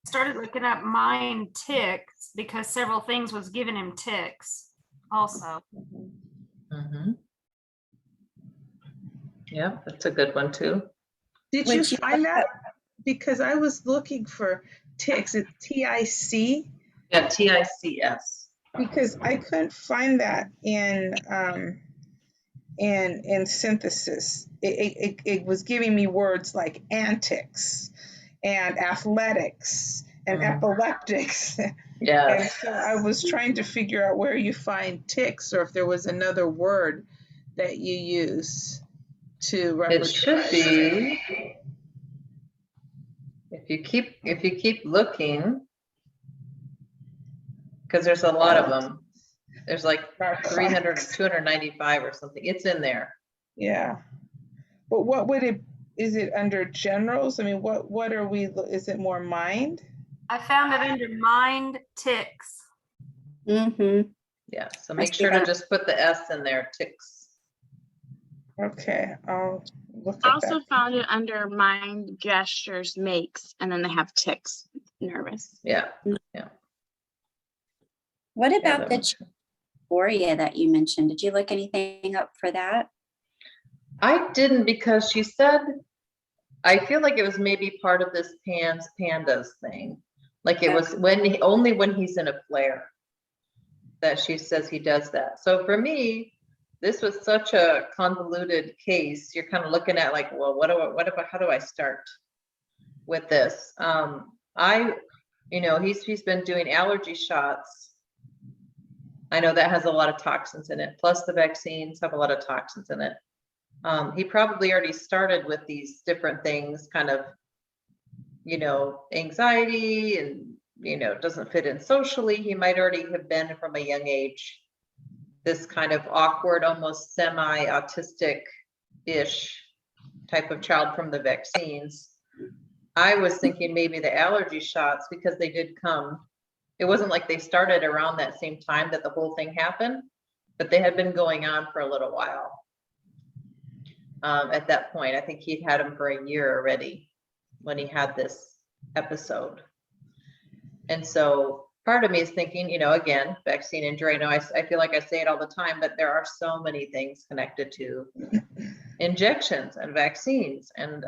Started looking up mind ticks because several things was giving him ticks also. Yeah, that's a good one too. Did you find that? Because I was looking for ticks. It's TIC. Yeah, TICS. Because I couldn't find that in Synthesis. It was giving me words like antics and athletics and epileptics. Yeah. And so I was trying to figure out where you find ticks, or if there was another word that you use to represent. It should be. If you keep looking, Because there's a lot of them. There's like Narcotics. 300, 295 or something. It's in there. Yeah. But what would it, is it under generals? I mean, what are we, is it more mind? I found it under mind ticks. Mm-hmm. Yeah, so I make see sure to that. just put the S in there, ticks. Okay, I'll look I at also that. found it under mind, gestures, makes, and then they have ticks, nervous. Yeah. What Yeah, about that the one's- dysphoria that you mentioned? Did you look anything up for that? I didn't because she said, I feel like it was maybe part of this pandas thing. Like it was only when he's in a flare that she says he does that. So for me, this was such a convoluted case. You're kind of looking at like, well, how do I start with this? He's been doing allergy shots. I know that has a lot of toxins in it. Plus the vaccines have a lot of toxins in it. He probably already started with these different things, kind of, anxiety and, doesn't fit in socially. He might already have been from a young age, this kind of awkward, almost semi-autistic-ish type of child from the vaccines. I was thinking maybe the allergy shots, because they did come. It wasn't like they started around that same time that the whole thing happened, but they had been going on for a little while. At that point, I think he'd had them for a year already when he had this episode. And so part of me is thinking, again, vaccine injury. I know I feel like I say it all the time, but there are so many things connected to injections and vaccines. And,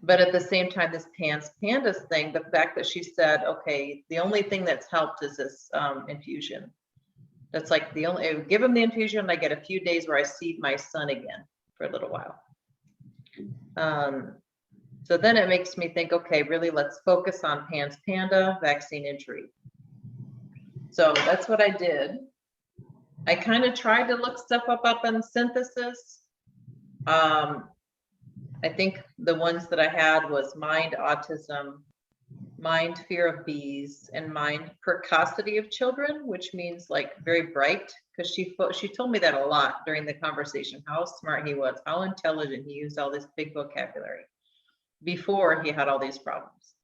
but at the same time, this pandas thing, the fact that she said, okay, the only thing that's helped is this infusion. That's like give him the infusion. I get a few days where I see my son again for a little while. So then it makes me think, okay, really, let's focus on panda vaccine injury. So that's what I did. I kind of tried to look stuff up in synthesis. I think the ones that I had was mind autism, mind fear of bees, and mind precocity of children, which means like very bright, because she told me that a lot during the conversation, how smart he was, how intelligent, he used all this big vocabulary before he had all these problems.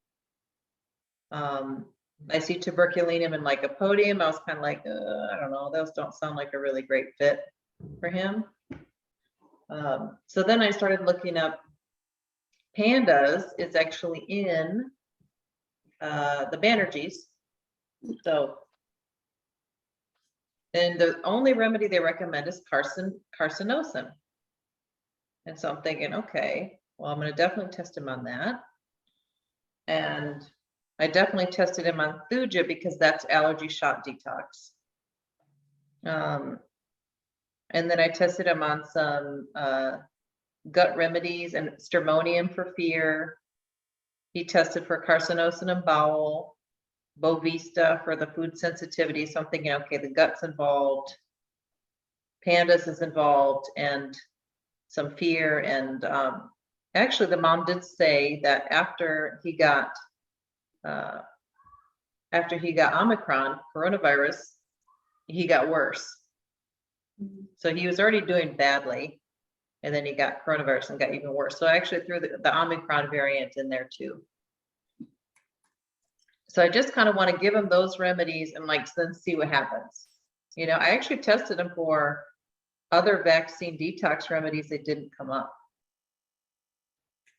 I see tuberculinum and lycopodium. I was kind of like, I don't know, those don't sound like a really great fit for him. So then I started looking up pandas. It's actually in the Banerjees. So, and the only remedy they recommend is carcinosin. And so I'm thinking, okay, well, I'm going to definitely test him on that. And I definitely tested him on Thuja because that's allergy shot detox. And then I tested him on some gut remedies and stramonium for fear. He tested for carcinosin and bowel, Bovista for the food sensitivity. So I'm thinking, okay, the gut's involved, pandas is involved, and some fear. And actually, the mom did say that after he got Omicron coronavirus, he got worse. So he was already doing badly, and then he got coronavirus and got even worse. So I actually threw the Omicron variant in there too. So I just kind of want to give him those remedies and then see what happens. I actually tested him for other vaccine detox remedies that didn't come up.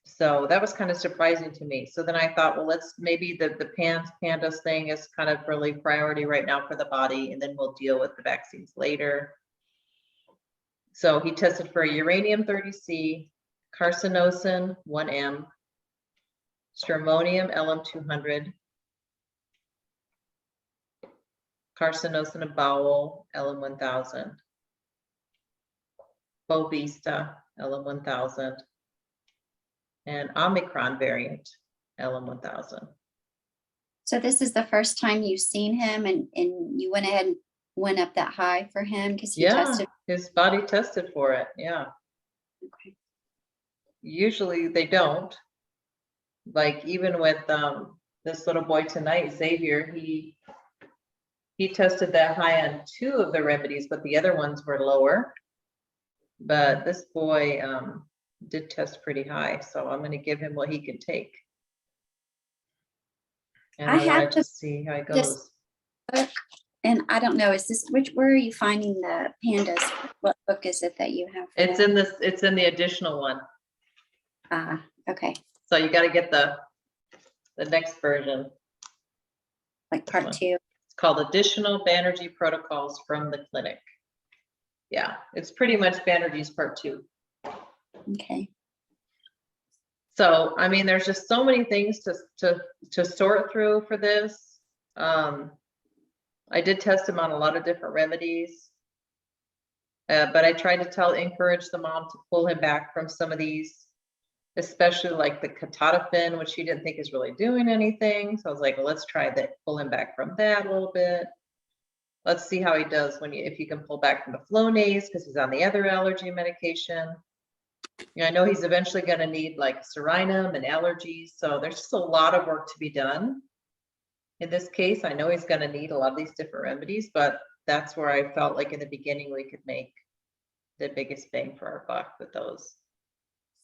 So that was kind of surprising to me. So then I thought, well, maybe the pandas thing is kind of really priority right now for the body, and then we'll deal with the vaccines later. So he tested for uranium 30C, carcinosin 1M, stramonium LM200, carcinosin of bowel LM1000, Bovista LM1000, and Omicron variant LM1000. So this is the first time you've seen him, and you went ahead and went up that high for him because he tested. His body tested for it. Yeah. Okay. Usually they don't. Like even with this little boy tonight, Xavier, he he tested that high on 2 of the remedies, but the other ones were lower. But this boy did test pretty high, so I'm going to give him what he can take. And I I have wanted to to see how it just- goes. And I don't know, is this, where are you finding the pandas? What book is it that you have? for It's that? in this. It's in the additional one. Ah, okay, So you got to get the next version. like part one. 2. It's called Additional Banerjee Protocols from the Clinic. Yeah, it's pretty much Banerjee's part 2. Okay. So, I mean, there's just so many things to sort through for this. I did test him on a lot of different remedies. But I tried to encourage the mom to pull him back from some of these, especially like the catatofen, which she didn't think is really doing anything. So I was like, well, let's try that, pull him back from that a little bit. Let's see how he does if you can pull back from the Flonase, because he's on the other allergy medication. You know, I know he's eventually going to need like Serenum and allergies. So there's just a lot of work to be done. In this case, I know he's going to need a lot of these different remedies, but that's where I felt like in the beginning we could make the biggest bang for our buck with those.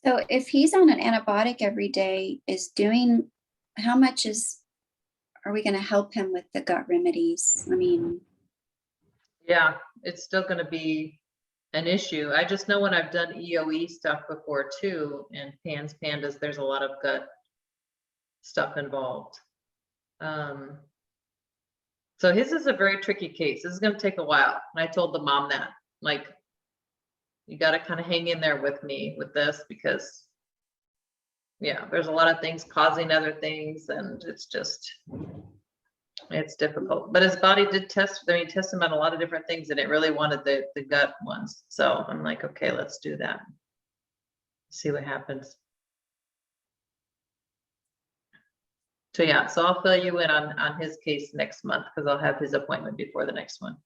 So if he's on an antibiotic every day, how much are we going to help him with the gut remedies? I mean, Yeah, it's still going to be an issue. I just know when I've done EOE stuff before too, and pandas, there's a lot of gut stuff involved. So his is a very tricky case. This is going to take a while. And I told the mom that, like, you got to kind of hang in there with me with this, because yeah, there's a lot of things causing other things, and it's difficult. But his body did test. I mean, test him on a lot of different things, and it really wanted the gut ones. So I'm like, okay, let's do that. See what happens. So yeah, so I'll fill you in on his case next month, because I'll have his appointment before the next one.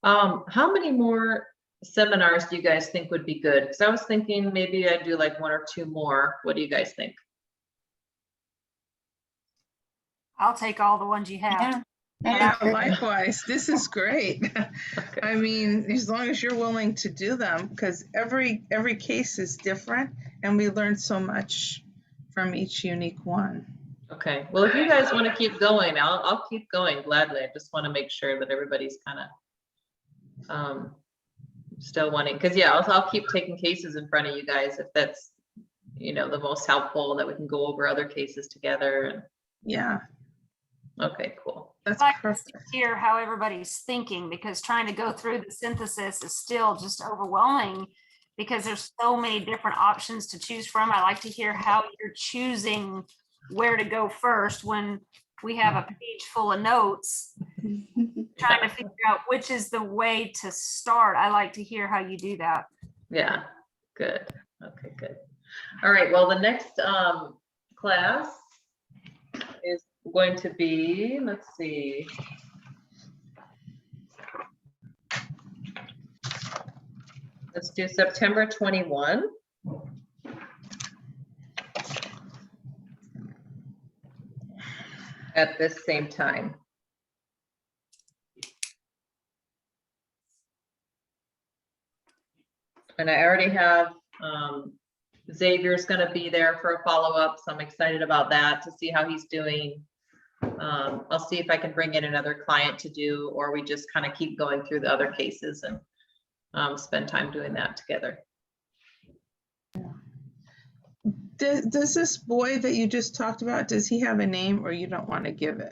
How many more seminars do you guys think would be good? Because I was thinking maybe I'd do like 1 or 2 more. What do you guys think? I'll take all the ones you have. yeah. Yeah, that'd be great. likewise. This is great. Okay. I mean, as long as you're willing to do them, because every case is different, and we learn so much from each unique one. Okay. Well, if you guys want to keep going, I'll keep going gladly. I just want to make sure that everybody's kind of still wanting, because yeah, I'll keep taking cases in front of you guys if that's, you know, the most helpful, that we can go over other cases together. And Yeah, okay, cool. that's I'd like to perfect. hear how everybody's thinking, because trying to go through the synthesis is still just overwhelming, because there's so many different options to choose from. I like to hear how you're choosing where to go first when we have a page full of notes, trying to figure out which is the way to start. I like to hear how you do that. Yeah, good. Okay, good. All right, well, the next class is going to be, let's see. Let's do September 21. At this same time. And I already have Xavier's going to be there for a follow-up, so I'm excited about that, to see how he's doing. I'll see if I can bring in another client to do, or we just kind of keep going through the other cases and spend time doing that together. Does this boy that you just talked about, does he have a name, or you don't want to give it?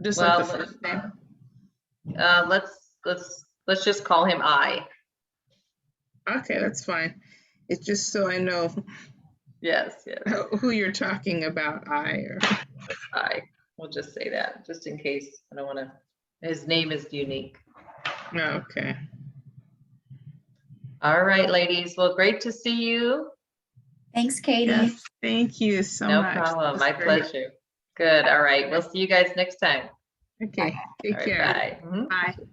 Just like the Well, first name? let's just call him I. Okay, that's fine. It's just so I know Yes, yes, who you're talking about. I. We'll just say that, just in case. I don't want to. His name is unique. Okay. All right, ladies. Well, great to see you. Thanks, Katie. Yes, thank you so No much. problem. That My was great. pleasure. Good. All right. We'll see you guys next time. Okay, take All right, care. bye. Mhm. Bye.